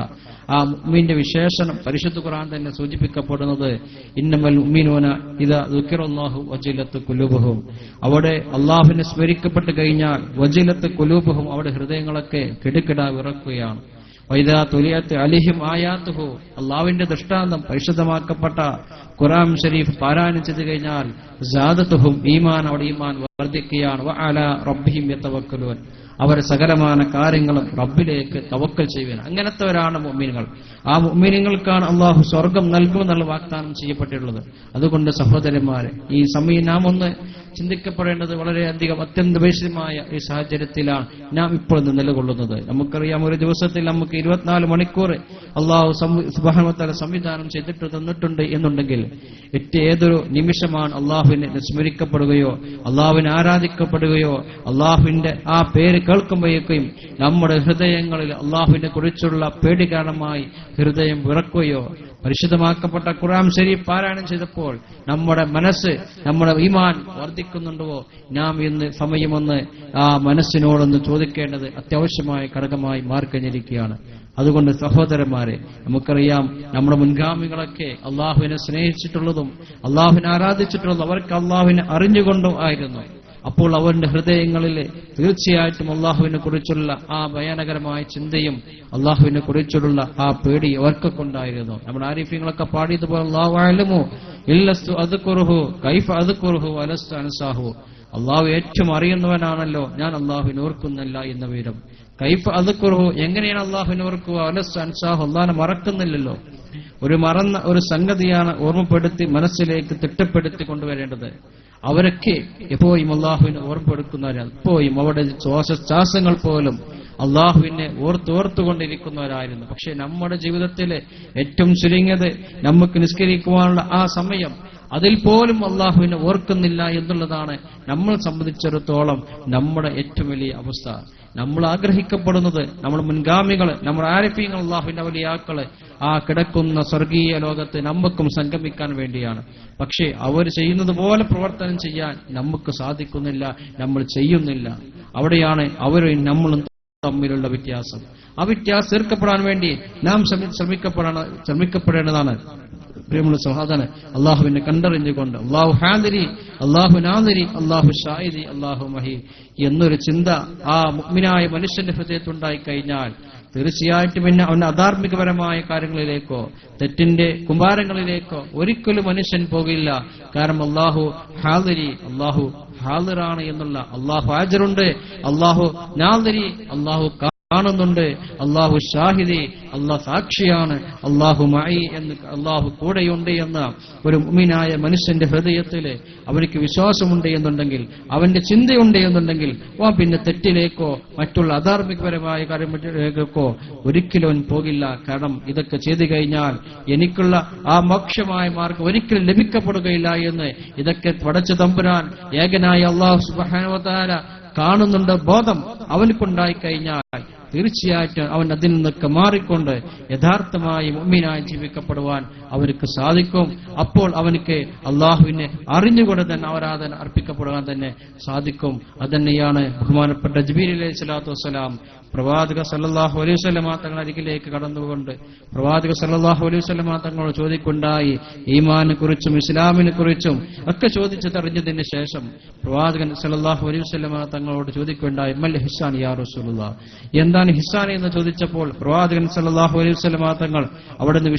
ആ മുഅ്മിന്റെ വിശേഷണം പരിശുദ്ധ ഖുർആൻ തന്നെ സൂചിപ്പിക്കപ്പെടുന്നത് ഇന്നമൽ മുഅ്മിനൂന ഇദാ ദുക്കിറല്ലാഹു വജലത്ത് ഖുലൂബുഹും. അവിടെ അല്ലാഹുവിനെ സ്മരിക്കപ്പെട്ട് കഴിഞ്ഞാൽ വജലത്ത് ഖുലൂബുഹും, അവിടെ ഹൃദയങ്ങളൊക്കെ കിടുകിട വിറക്കുകയാണ്. വൈദാ തുലിയത്ത് അലിഹിം ആയാത്തുഹു, അള്ളാഹുവിന്റെ ദൃഷ്ടാന്തം പരിശുദ്ധമാക്കപ്പെട്ട ഖുർആൻ ഷരീഫ് പാരായണം ചെയ്തു കഴിഞ്ഞാൽ സാദത്തുഹും ഈമാൻ, അവിടെ ഈമാൻ വർദ്ധിക്കുകയാണ്. വഅലാ റബ്ബിഹിം യതവക്കലൂൻ, അവർ സകലമായ കാര്യങ്ങളും റബ്ബിലേക്ക് തവക്കൽ ചെയ്യുവാൻ. അങ്ങനത്തെവരാണ് മുഅ്മിനുകൾ. ആ മുഅ്മിനുകൾക്കാണ് അള്ളാഹു സ്വർഗം നൽകുമെന്നുള്ള വാഗ്ദാനം ചെയ്യപ്പെട്ടിട്ടുള്ളത്. അതുകൊണ്ട് സഹോദരന്മാരെ, ഈ സമയം നാം ഒന്ന് ചിന്തിക്കപ്പെടേണ്ടത് വളരെയധികം അത്യന്തപേക്ഷിതമായ ഈ സാഹചര്യത്തിലാണ് നാം ഇപ്പോൾ നിലകൊള്ളുന്നത്. നമുക്കറിയാം, ഒരു ദിവസത്തിൽ നമുക്ക് 24 മണിക്കൂർ അള്ളാഹു സുബ്ഹാനഹു വ തആല സംവിധാനം ചെയ്തിട്ട് തന്നിട്ടുണ്ട് എന്നുണ്ടെങ്കിൽ ഏതൊരു നിമിഷമാണ് അള്ളാഹുവിനെ സ്മരിക്കപ്പെടുകയോ അള്ളാഹുവിനെ ആരാധിക്കപ്പെടുകയോ അള്ളാഹുവിന്റെ ആ പേര് കേൾക്കുമ്പോഴേക്കും നമ്മുടെ ഹൃദയങ്ങളിൽ അള്ളാഹുവിനെ കുറിച്ചുള്ള പേടി കാരണമായി ഹൃദയം വിറക്കുകയോ പരിശുദ്ധമാക്കപ്പെട്ട ഖുർആൻ ശരീഫ് പാരായണം ചെയ്തപ്പോൾ നമ്മുടെ മനസ്സ്, നമ്മുടെ ഈമാൻ വർദ്ധിക്കുന്നുണ്ടോ? നാം ഇന്ന് സമയമൊന്ന് ആ മനസ്സിനോടൊന്ന് ചോദിക്കേണ്ടത് അത്യാവശ്യമായ ഘടകമായി മാറിക്കഴിഞ്ഞിരിക്കുകയാണ്. അതുകൊണ്ട് സഹോദരന്മാരെ, നമുക്കറിയാം നമ്മുടെ മുൻഗാമികളൊക്കെ അള്ളാഹുവിനെ സ്നേഹിച്ചിട്ടുള്ളതും അള്ളാഹുവിനെ ആരാധിച്ചിട്ടുള്ളതും അവർക്ക് അള്ളാഹുവിനെ അറിഞ്ഞുകൊണ്ടും ആയിരുന്നു. അപ്പോൾ അവരുടെ ഹൃദയങ്ങളിൽ തീർച്ചയായിട്ടും അള്ളാഹുവിനെ കുറിച്ചുള്ള ആ ഭയാനകരമായ ചിന്തയും അള്ളാഹുവിനെ കുറിച്ചുള്ള ആ പേടി അവർക്കൊക്കെ ഉണ്ടായിരുന്നു. നമ്മുടെ ആരിഫ്യങ്ങളൊക്കെ പാടിയതുപോലെ അല്ലാഹു അഅലമു ഇല്ലസ്തു അദ്കുറുഹു കൈഫ അദ്കുറുഹു വലസ്തു അൻസാഹു, അള്ളാഹു ഏറ്റവും അറിയുന്നവനാണല്ലോ, ഞാൻ അള്ളാഹുവിനെ ഓർക്കുന്നില്ല എന്ന വിവരം. കൈഫ അദ്കുറുഹു, എങ്ങനെയാണ് അള്ളാഹുവിനെ ഓർക്കുക? വലസ്തു അൻസാഹു, അള്ളാഹിനെ മറക്കുന്നില്ലല്ലോ. ഒരു മറന്ന ഒരു സംഗതിയാണ് ഓർമ്മപ്പെടുത്തി മനസ്സിലേക്ക് തിട്ടപ്പെടുത്തി കൊണ്ടുവരേണ്ടത്. അവരൊക്കെ എപ്പോഴും അള്ളാഹുവിനെ ഓർമ്മപ്പെടുക്കുന്നവരാണ്. എപ്പോഴും അവിടെ ശ്വാസങ്ങൾ പോലും അള്ളാഹുവിനെ ഓർത്തുകൊണ്ടിരിക്കുന്നവരായിരുന്നു. പക്ഷെ നമ്മുടെ ജീവിതത്തിലെ ഏറ്റവും ചുരുങ്ങിയത് നമുക്ക് നിസ്കരിക്കുവാനുള്ള ആ സമയം, അതിൽ പോലും അള്ളാഹുവിനെ ഓർക്കുന്നില്ല എന്നുള്ളതാണ് നമ്മളെ സംബന്ധിച്ചിടത്തോളം നമ്മുടെ ഏറ്റവും വലിയ അവസ്ഥ. നമ്മൾ ആഗ്രഹിക്കപ്പെടുന്നത് നമ്മുടെ മുൻഗാമികള്, നമ്മുടെ ആരിഫീങ്ങൾ, അള്ളാഹുവിന്റെ വലിയാക്കള് ആ കിടക്കുന്ന സ്വർഗീയ ലോകത്ത് നമുക്കും സംഗമിക്കാൻ വേണ്ടിയാണ്. പക്ഷേ അവർ ചെയ്യുന്നത് പോലെ പ്രവർത്തനം ചെയ്യാൻ നമുക്ക് സാധിക്കുന്നില്ല, നമ്മൾ ചെയ്യുന്നില്ല. അവിടെയാണ് അവരും നമ്മളും തമ്മിലുള്ള വ്യത്യാസം. ആ വ്യത്യാസം തീർക്കപ്പെടാൻ വേണ്ടി നാം ശ്രമിക്കപ്പെടേണ്ടതാണ്. പ്രിയമുള്ള സഹോദരൻ, അള്ളാഹുവിനെ കണ്ടറിഞ്ഞുകൊണ്ട് അള്ളാഹു ഹാദിരി, അള്ളാഹു നാദിരി, അള്ളാഹു ഷാഹിദി, അള്ളാഹു മഹി എന്നൊരു ചിന്ത ആ മുഅ്മിനായ മനുഷ്യന്റെ ഹൃദയത്തുണ്ടായി കഴിഞ്ഞാൽ തീർച്ചയായിട്ടും പിന്നെ അവന്റെ അധാർമികപരമായ കാര്യങ്ങളിലേക്കോ തെറ്റിന്റെ കുമ്പാരങ്ങളിലേക്കോ ഒരിക്കലും മനുഷ്യൻ പോകില്ല. കാരണം അള്ളാഹു ഹാദിരി, അള്ളാഹു ഹാദിറാണ് എന്നുള്ള, അള്ളാഹു ഹാജറുണ്ട്, അള്ളാഹു നാദിരി, അള്ളാഹു കാണുന്നുണ്ട്, അള്ളാഹു ഷാഹിദി, അള്ളാഹ് സാക്ഷിയാണ്, അള്ളാഹു മഈ എന്ന്, അള്ളാഹു കൂടെയുണ്ട് എന്ന ഒരു മുഅ്മിനായ മനുഷ്യന്റെ ഹൃദയത്തിൽ അവർക്ക് വിശ്വാസമുണ്ട് എന്നുണ്ടെങ്കിൽ, അവന്റെ ചിന്തയുണ്ട് എന്നുണ്ടെങ്കിൽ പിന്നെ തെറ്റിലേക്കോ മറ്റുള്ള അധാർമികപരമായ കാര്യങ്ങളിലേക്കോ ഒരിക്കലും അവൻ പോകില്ല. കാരണം ഇതൊക്കെ ചെയ്തു കഴിഞ്ഞാൽ എനിക്കുള്ള ആ മോക്ഷമായ മാർഗം ഒരിക്കലും ലഭിക്കപ്പെടുകയില്ല എന്ന് ഇതൊക്കെ പടച്ച തമ്പുരാൻ ഏകനായ അല്ലാഹു സുബ്ഹാനഹു വ തആല കാണുന്നുണ്ട്. ബോധം അവനക്കുണ്ടായി കഴിഞ്ഞാൽ തീർച്ചയായിട്ടും അവൻ അതിൽ നിന്നൊക്കെ മാറിക്കൊണ്ട് യഥാർത്ഥമായി മുഅ്മിനായി ജീവിക്കപ്പെടുവാൻ അവർക്ക് സാധിക്കും. അപ്പോൾ അവനക്ക് അള്ളാഹുവിനെ അറിഞ്ഞുകൊണ്ട് തന്നെ ആരാധന അർപ്പിക്കപ്പെടുവാൻ തന്നെ സാധിക്കും. അതന്നെയാണ് ബഹുമാനപ്പെട്ട ജിബ്രീൽ അലൈഹി സ്വലാത്തു വസ്സലാം പ്രവാചക സല്ലല്ലാഹു അലൈഹി വസല്ലമ തങ്ങളുടെ അരികിലേക്ക് കടന്നുകൊണ്ട് പ്രവാചക സല്ലല്ലാഹു അലൈഹി വസല്ലമ തങ്ങളോട് ചോദിക്കുണ്ടായി. ഈമാനെ കുറിച്ചും ഇസ്ലാമിനെ കുറിച്ചും ഒക്കെ ചോദിച്ചതറിഞ്ഞതിന് ശേഷം പ്രവാചകൻ സല്ലല്ലാഹു അലൈഹി വസല്ലമ തങ്ങളോട് ചോദിക്കുണ്ടായി, മൽ ഹിസാൻ യാ റസൂലുള്ളാഹ്, എന്താണ് ഹിസാൻ എന്ന് ചോദിച്ചപ്പോൾ പ്രവാചകൻ സല്ലല്ലാഹു അലൈഹി വസല്ലമ തങ്ങൾ അവിടെ നിന്ന്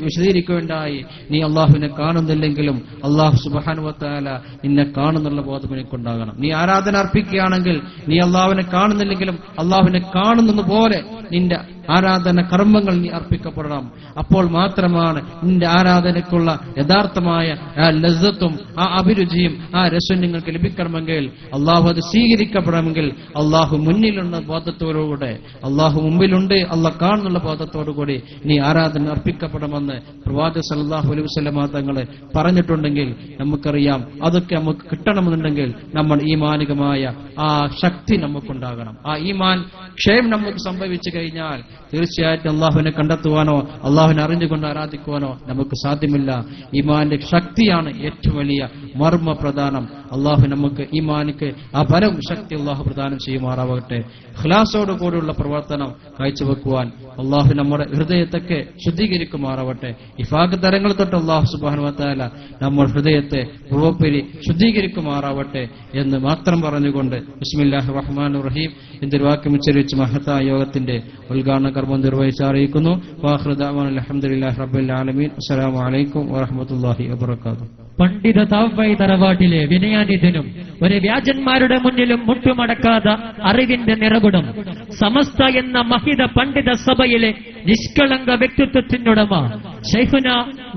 വിശദീകരിക്കുകയുണ്ടായി, നീ അള്ളാഹുവിനെ കാണുന്നില്ലെങ്കിലും അള്ളാഹു സുബ്ഹാനഹു വ തആല നിന്നെ കാണുന്നുള്ള ബോധം എനിക്കുണ്ടാകണം. നീ ആരാധന അർപ്പിക്കുകയാണെങ്കിൽ നീ അള്ളാഹുവിനെ കാണുന്നില്ലെങ്കിലും അള്ളാഹുവിനെ കാണുന്നത് പോലെ നിന്റെ ആരാധന കർമ്മങ്ങൾ നീ അർപ്പിക്കപ്പെടണം. അപ്പോൾ മാത്രമാണ് നിന്റെ ആരാധനയ്ക്കുള്ള യഥാർത്ഥമായ ആ ലസ്സത്തും ആ അഭിരുചിയും ആ രസം നിങ്ങൾക്ക് ലഭിക്കണമെങ്കിൽ, അള്ളാഹു അത് സ്വീകരിക്കപ്പെടണമെങ്കിൽ അള്ളാഹു മുന്നിലുള്ള ബോധത്തോടുകൂടെ, അള്ളാഹു മുമ്പിലുണ്ട്, അള്ളാഹ് കാണുന്നുള്ള ബോധത്തോടുകൂടി നീ ആരാധന അർപ്പിക്കപ്പെടണമെന്ന് പ്രവാചക സല്ലല്ലാഹു അലൈഹി വസല്ലമ തങ്ങൾ പറഞ്ഞിട്ടുണ്ടെങ്കിൽ നമുക്കറിയാം അതൊക്കെ നമുക്ക് കിട്ടണമെന്നുണ്ടെങ്കിൽ നമ്മൾ ഈമാനികമായ ആ ശക്തി നമുക്കുണ്ടാകണം. ആ ഈമാൻ ക്ഷയം നമുക്ക് സംഭവിച്ചു കഴിഞ്ഞാൽ തീർച്ചയായിട്ടും അള്ളാഹുവിനെ കണ്ടെത്തുവാനോ അള്ളാഹുവിനെ അറിഞ്ഞുകൊണ്ട് ആരാധിക്കുവാനോ നമുക്ക് സാധ്യമല്ല. ഈമാന്റെ ശക്തിയാണ് ഏറ്റവും വലിയ മർമ്മ പ്രധാനം. അള്ളാഹു നമുക്ക് ഈമാനിക്ക് ആ പരം ശക്തി അള്ളാഹു പ്രദാനം ചെയ്യുമാറാവട്ടെ. ഖിലാസോട് കൂടിയുള്ള പ്രവർത്തനം കാഴ്ചവെക്കുവാൻ അള്ളാഹു നമ്മുടെ ഹൃദയത്തൊക്കെ ശുദ്ധീകരിക്കുമാറാവട്ടെ. ഇഫാഖ് തരങ്ങൾ തൊട്ട് അള്ളാഹു സുബ്ഹാനഹു വ തആല നമ്മുടെ ഹൃദയത്തെ പൂർവ്വപരി ശുദ്ധീകരിക്കുമാറാവട്ടെ എന്ന് മാത്രം പറഞ്ഞുകൊണ്ട് ബിസ്മില്ലാഹിർ റഹ്മാനിർ റഹീം എന്നൊരു വാക്യം ഉച്ചരിച്ച് മഹത്തായ യോഗത്തിന്റെ ഉദ്ഘാടന കർമ്മം നിർവഹിച്ച് അറിയിക്കുന്നു. വാഖിറു ദഅ്വാനാ അൽഹംദുലില്ലാഹി റബ്ബിൽ ആലമീൻ. അസ്സലാമു അലൈക്കും വറഹ്മത്തുള്ളാഹി വബറകാതുഹു. പണ്ഡിത താവ്വൈ തറവാട്ടിലെ വിനയാനിധനും ഒരു വ്യാജന്മാരുടെ മുന്നിലും മുട്ടുമടക്കാത്ത അറിവിന്റെ നിറകുടം സമസ്ത എന്ന മഹിത പണ്ഡിത സഭയിലെ നിഷ്കളങ്ക വ്യക്തിത്വത്തിനുടമ ശൈഖുന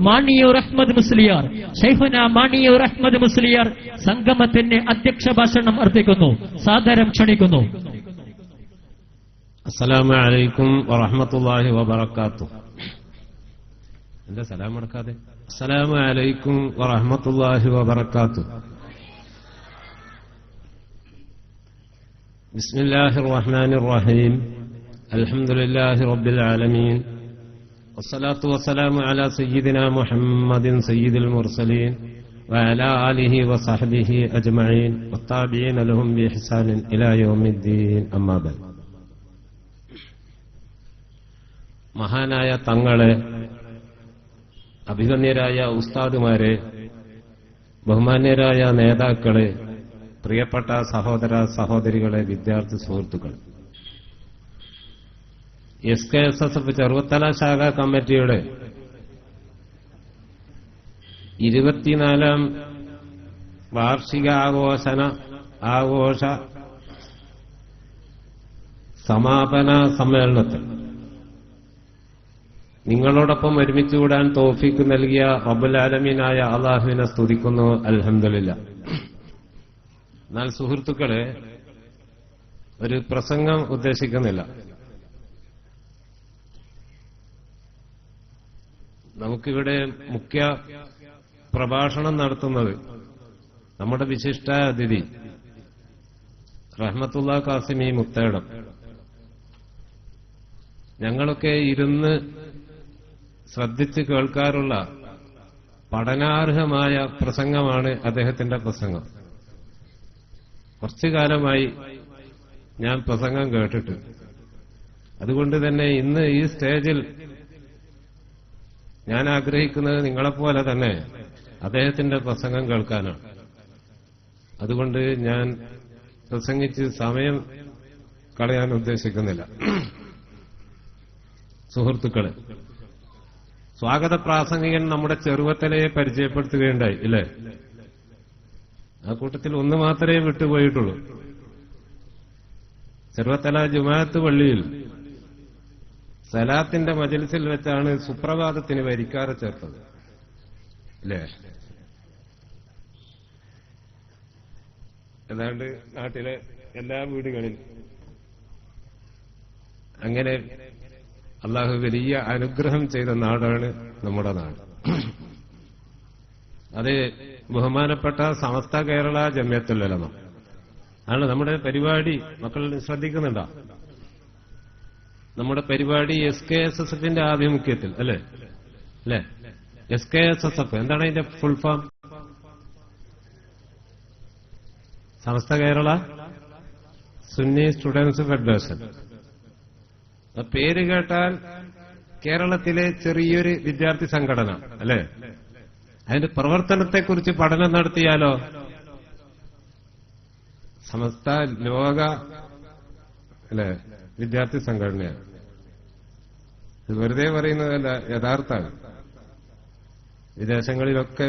മാണിയൂർ അഹ്മദ് മുസ്ലിയാർ, ശൈഖുന മാണിയൂർ അഹ്മദ് മുസ്ലിയാർ സംഗമത്തിന് അധ്യക്ഷ ഭാഷണം അർപ്പിക്കുന്നു. സാദരം ക്ഷണിക്കുന്നു. അസ്സലാമു അലൈക്കും വറഹ്മത്തുള്ളാഹി വബറകാതുഹു. എന്താ സലാം അടക്കാതെ? അസ്സലാമു അലൈക്കും വറഹ്മത്തുള്ളാഹി വബറകാതുഹു. ബിസ്മില്ലാഹിർ റഹ്മാനിർ റഹീം. അൽഹംദുലില്ലാഹി റബ്ബിൽ ആലമീൻ. വസ്സലാത്തു വസ്സലാമു അലാ സയ്യിദിനാ മുഹമ്മദിൻ സയ്യിദുൽ മുർസലീൻ വഅലാ ആലിഹി വസഹ്ബിഹി അജ്മഈൻ വത്താബിഈന ലഹും ബിഇഹ്സാനിൻ ഇലാ യൗമിദ്ദീൻ. അമ്മാ ബഅദ്. മഹാനായ തങ്ങളെ, അഭിഗമ്യരായ ഉസ്താദുമാരെ, ബഹുമാന്യരായ നേതാക്കളെ, പ്രിയപ്പെട്ട സഹോദര സഹോദരികളെ, വിദ്യാർത്ഥി സുഹൃത്തുക്കൾ, SKSSF ചെറുവത്തല ശാഖാ കമ്മിറ്റിയുടെ 24ാം വാർഷിക ആഘോഷ സമാപന സമ്മേളനത്തിൽ നിങ്ങളോടൊപ്പം ഒരുമിച്ചുകൂടാൻ തൗഫീഖ് നൽകിയ റബ്ബുൽ ആലമീനായ അല്ലാഹുവിനെ സ്തുതിക്കുന്നു. അൽഹംദുലില്ലാഹ്. എന്നാൽ സുഹൃത്തുക്കളെ, ഒരു പ്രസംഗം ഉദ്ദേശിക്കുന്നില്ല. നമുക്കിവിടെ മുഖ്യ പ്രഭാഷണം നടത്തുന്നത് നമ്മുടെ വിശിഷ്ട അതിഥി റഹ്മത്തുള്ള കാസിമി മുത്തേടം. ഞങ്ങളൊക്കെ ഇരുന്ന് ശ്രദ്ധിച്ച് കേൾക്കാറുള്ള പഠനാർഹമായ പ്രസംഗമാണ് അദ്ദേഹത്തിന്റെ പ്രസംഗം. കുറച്ചു കാലമായി ഞാൻ പ്രസംഗം കേട്ടിട്ട്. അതുകൊണ്ട് തന്നെ ഇന്ന് ഈ സ്റ്റേജിൽ ഞാൻ ആഗ്രഹിക്കുന്നത് നിങ്ങളെപ്പോലെ തന്നെ അദ്ദേഹത്തിന്റെ പ്രസംഗം കേൾക്കാനാണ്. അതുകൊണ്ട് ഞാൻ പ്രസംഗിച്ച് സമയം കളയാൻ ഉദ്ദേശിക്കുന്നില്ല. സുഹൃത്തുക്കളെ, സ്വാഗത പ്രാസംഗികൻ നമ്മുടെ ചെറുവത്തലയെ പരിചയപ്പെടുത്തുകയുണ്ടായി, ഇല്ലേ? ആ കൂട്ടത്തിൽ ഒന്ന് മാത്രമേ വിട്ടുപോയിട്ടുള്ളൂ. ചെറുവത്തല ജുമാഅത്ത് പള്ളിയിൽ സലാത്തിന്റെ മജ്‌ലിസിൽ വെച്ചാണ് സുപ്രഭാതത്തിന് വരിക്കാരെ ചേർത്തത്, അല്ലേ? ഏതാണ്ട് നാട്ടിലെ എല്ലാ വീടുകളിൽ അങ്ങനെ അള്ളാഹു വലിയ അനുഗ്രഹം ചെയ്ത നാടാണ് നമ്മുടെ നാട്. അത് ബഹുമാനപ്പെട്ട സമസ്ത കേരള ജമിയത്തുൽ ഉലമ ആണ് നമ്മുടെ പരിപാടി. മക്കൾ ശ്രദ്ധിക്കുന്നുണ്ടോ? നമ്മുടെ പരിപാടി SKSSFന്റെ ആഭിമുഖ്യത്തിൽ, അല്ലേ? SKSSF എന്താണ് അതിന്റെ full form? Samastha Kerala Sunni students federation. പേര് കേട്ടാൽ കേരളത്തിലെ ചെറിയൊരു വിദ്യാർത്ഥി സംഘടന, അല്ലേ? അതിന്റെ പ്രവർത്തനത്തെക്കുറിച്ച് പഠനം നടത്തിയാലോ സമസ്ത ലോക, അല്ലെ, വിദ്യാർത്ഥി സംഘടനയാണ്. ഇത് വെറുതെ പറയുന്നതല്ല, യഥാർത്ഥമാണ്. വിദേശങ്ങളിലൊക്കെ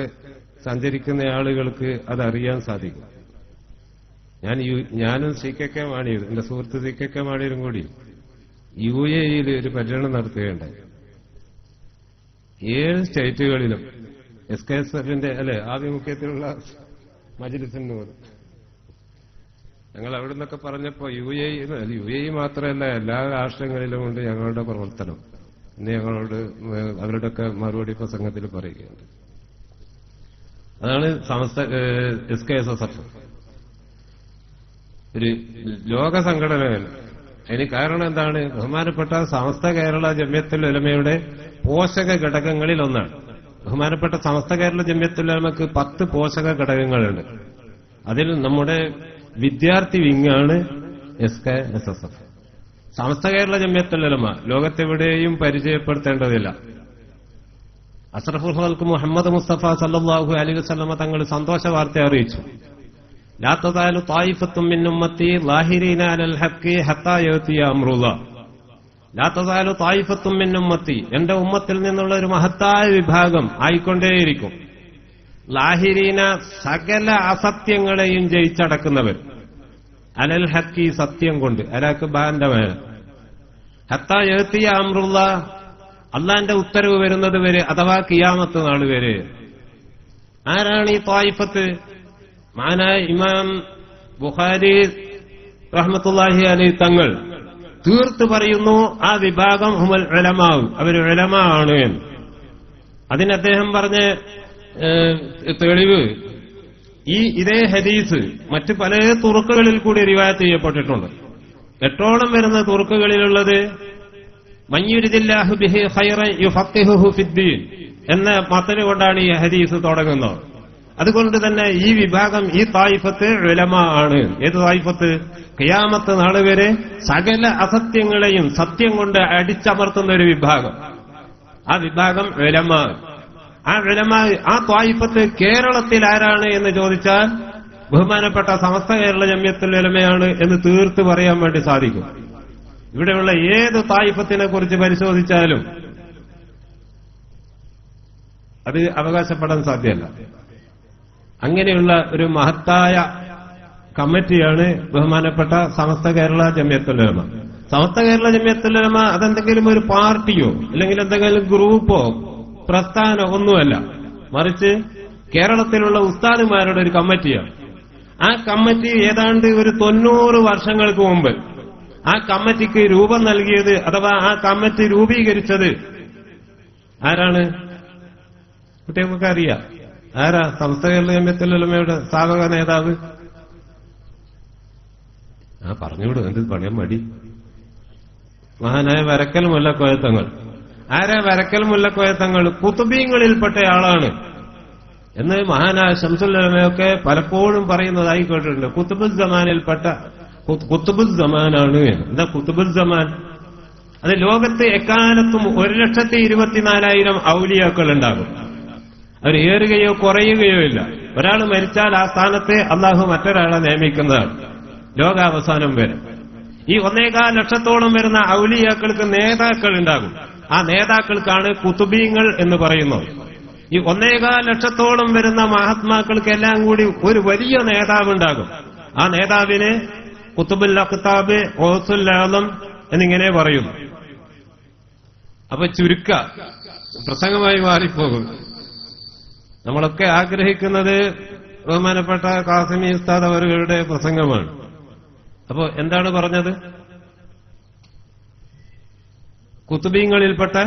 സഞ്ചരിക്കുന്ന ആളുകൾക്ക് അതറിയാൻ സാധിക്കും. ഞാനും CKK മാണിയരും എന്റെ സുഹൃത്ത് CKK മാണിയരും കൂടി UAE-യിൽ ഒരു പര്യടനം നടത്തുകയുണ്ടായി. 7 സ്റ്റേറ്റുകളിലും SKSF-ന്റെ ആഭിമുഖ്യത്തിലുള്ള മജ്‌ലിസിന് പോലും ഞങ്ങൾ അവിടെ നിന്നൊക്കെ പറഞ്ഞപ്പോ UAE മാത്രമല്ല എല്ലാ രാഷ്ട്രങ്ങളിലും ഉണ്ട് ഞങ്ങളുടെ പ്രവർത്തനം എന്ന് ഞങ്ങളോട് അവരുടെയൊക്കെ മറുപടി പ്രസംഗത്തിൽ പറയുകയുണ്ട്. അതാണ് സമസ്ത SKSSF ഒരു ലോക സംഘടനയാണ്. അതിന് കാരണം എന്താണ്? ബഹുമാനപ്പെട്ട സമസ്ത കേരള ജമിയത്തുൽ ഉലമയുടെ പോഷക ഘടകങ്ങളിൽ ഒന്നാണ്. ബഹുമാനപ്പെട്ട സമസ്ത കേരള ജമിയത്തുൽ ഉലമക്ക് 10 പോഷക ഘടകങ്ങളുണ്ട്. അതിൽ നമ്മുടെ വിദ്യാർത്ഥി വിങ്ങാണ് SKSSF. സമസ്ത കേരള ജമിയത്തുൽ ഉലമ ലോകത്തെവിടെയും പരിചയപ്പെടുത്തേണ്ടതില്ല. അഷ്റഫുൽ ഖൽഖ് മുഹമ്മദ് മുസ്തഫ സല്ലല്ലാഹു അലൈഹി വസല്ലമ തങ്ങൾ സന്തോഷ വാർത്ത അറിയിച്ചു. ലാ തസാലു ത്വായിഫത്തും മിൻ ഉമ്മത്തി ളാഹിരീന അലൽ ഹഖ് ഹത്താ യഅതി അംറുല്ലാഹ്. ലാ തസാലു ത്വായിഫത്തും മിൻ ഉമ്മത്തി, എന്റെ ഉമ്മത്തിൽ നിന്നുള്ള ഒരു മഹത്തായ വിഭാഗം ആയിക്കൊണ്ടേയിരിക്കും. ളാഹിരീന, സകല അസത്യങ്ങളെയും ജയിച്ചടക്കുന്നവർ, അലൽ ഹഖ്, സത്യം കൊണ്ട്, അലാക്ക് ബാന്റെ മേൽ, ഹത്താ യഅതി അംറുല്ലാഹ്, അള്ളാന്റെ ഉത്തരവ് വരുന്നത് വരെ, അഥവാ ഖിയാമത്ത് നാൾ വരെ. ആരാണ് ഈ ത്വായിഫത്ത്? മഹാനായ ഇമാം ബുഖാരി റഹ്മത്തുള്ളാഹി അലൈഹി തങ്ങൾ തീർത്ത് പറയുന്നു, ആ വിഭാഗം ഹുമൽ ഉലമാ, അവർ ഉലമാ ആണ് എന്ന്. അതിന് അദ്ദേഹം പറഞ്ഞ തെളിവ് ഇതേ ഹദീസ് മറ്റ് പല തുറുക്കുകളിൽ കൂടി റിവായത്ത് ചെയ്യപ്പെട്ടിട്ടുണ്ട്. 8ഓളം വരുന്ന തുറുക്കുകളിലുള്ളത് മയ്യുരിദില്ലാഹു ബിഹി ഖൈറൻ യുഫഖിഹുഹു ഫിദ്ദീൻ എന്ന മതല് കൊണ്ടാണ് ഈ ഹദീസ് തുടങ്ങുന്നത്. അതുകൊണ്ട് തന്നെ ഈ വിഭാഗം, ഈ തായിഫത്ത് ഉലമാ ആണ്. ഏത് തായിഫത്ത്? ഖിയാമത്ത് നാൾ വരെ സകല അസത്യങ്ങളെയും സത്യം കൊണ്ട് അടിച്ചമർത്തുന്ന ഒരു വിഭാഗം. ആ വിഭാഗം ഉലമാ. ആ ഉലമാ, ആ തായിഫത്ത് കേരളത്തിൽ ആരാണ് എന്ന് ചോദിച്ചാൽ ബഹുമാനപ്പെട്ട സമസ്ത കേരള ജമിയത്തുൽ ഉലമയാണ് എന്ന് തീർത്ത് പറയാൻ വേണ്ടി സാധിക്കും. ഇവിടെയുള്ള ഏത് തായിഫത്തിനെ കുറിച്ച് പരിശോധിച്ചാലും അത് അവകാശപ്പെടാൻ സാധ്യമല്ല. അങ്ങനെയുള്ള ഒരു മഹത്തായ കമ്മിറ്റിയാണ് ബഹുമാനപ്പെട്ട സമസ്ത കേരള ജമിയത്തുൽ ഉലമ. സമസ്ത കേരള ജമിയത്തുൽ ഉലമ അതെന്തെങ്കിലും ഒരു പാർട്ടിയോ അല്ലെങ്കിൽ എന്തെങ്കിലും ഗ്രൂപ്പോ പ്രസ്ഥാനോ ഒന്നുമല്ല, മറിച്ച് കേരളത്തിലുള്ള ഉസ്താദുമാരുടെ ഒരു കമ്മിറ്റിയാണ്. ആ കമ്മിറ്റി ഏതാണ്ട് ഒരു 90 വർഷങ്ങൾക്ക് മുമ്പ് ആ കമ്മിറ്റിക്ക് രൂപം നൽകിയത്, അഥവാ ആ കമ്മിറ്റി രൂപീകരിച്ചത് ആരാണ്? കുട്ടികൾക്കൊക്കെ അറിയാം. ആരാ സമസ്ത കേരള ജമിയത്തുൽ ഉലമയുടെ സ്ഥാപക നേതാവ്? പറഞ്ഞുവിടും, എന്ത് പണിയാൻ മടി. മഹാനായ വരക്കൽ മുല്ലക്കോയത്തങ്ങൾ. ആരാ വരക്കൽ മുല്ലക്കോയത്തങ്ങൾ? കുത്തുബീങ്ങളിൽപ്പെട്ട ആളാണ് എന്ന് മഹാനായ ശംസുൽ ഉലമയൊക്കെ പലപ്പോഴും പറയുന്നതായി കേട്ടിട്ടുണ്ട്. കുത്തുബുൽ സമാനിൽപ്പെട്ട കുത്തുബുൽ സമാനാണ്. എന്താ കുത്തുബുൽ സമാൻ? അത് ലോകത്ത് എക്കാലത്തും 1,24,000 ഔലിയാക്കൾ ഉണ്ടാകും. അവർ ഏറുകയോ കുറയുകയോ ഇല്ല. ഒരാൾ മരിച്ചാൽ ആ സ്ഥാനത്ത് അള്ളാഹു മറ്റൊരാളെ നിയമിക്കുന്നതാണ് ലോകാവസാനം വരെ. ഈ 1.25 ലക്ഷത്തോളം വരുന്ന ഔലിയാക്കൾക്ക് നേതാക്കൾ ഉണ്ടാകും. ആ നേതാക്കൾക്കാണ് കുതുബീങ്ങൾ എന്ന് പറയുന്നത്. ഈ 1.25 ലക്ഷത്തോളം വരുന്ന മഹാത്മാക്കൾക്കെല്ലാം കൂടി ഒരു വലിയ നേതാവുണ്ടാകും. ആ നേതാവിന് കുതുബുൽ അഖ്താബ്, ഗൗസുൽ ആലം എന്നിങ്ങനെ പറയുന്നു. അപ്പൊ പ്രസംഗമായി മാറിപ്പോകും. നമ്മളൊക്കെ ആഗ്രഹിക്കുന്നത് ബഹുമാനപ്പെട്ട കാസിമി ഉസ്താദ് അവരുടെ പ്രസംഗമാണ്. അപ്പോ എന്താണ് പറഞ്ഞത്? കുതുബീങ്ങളിൽപ്പെട്ട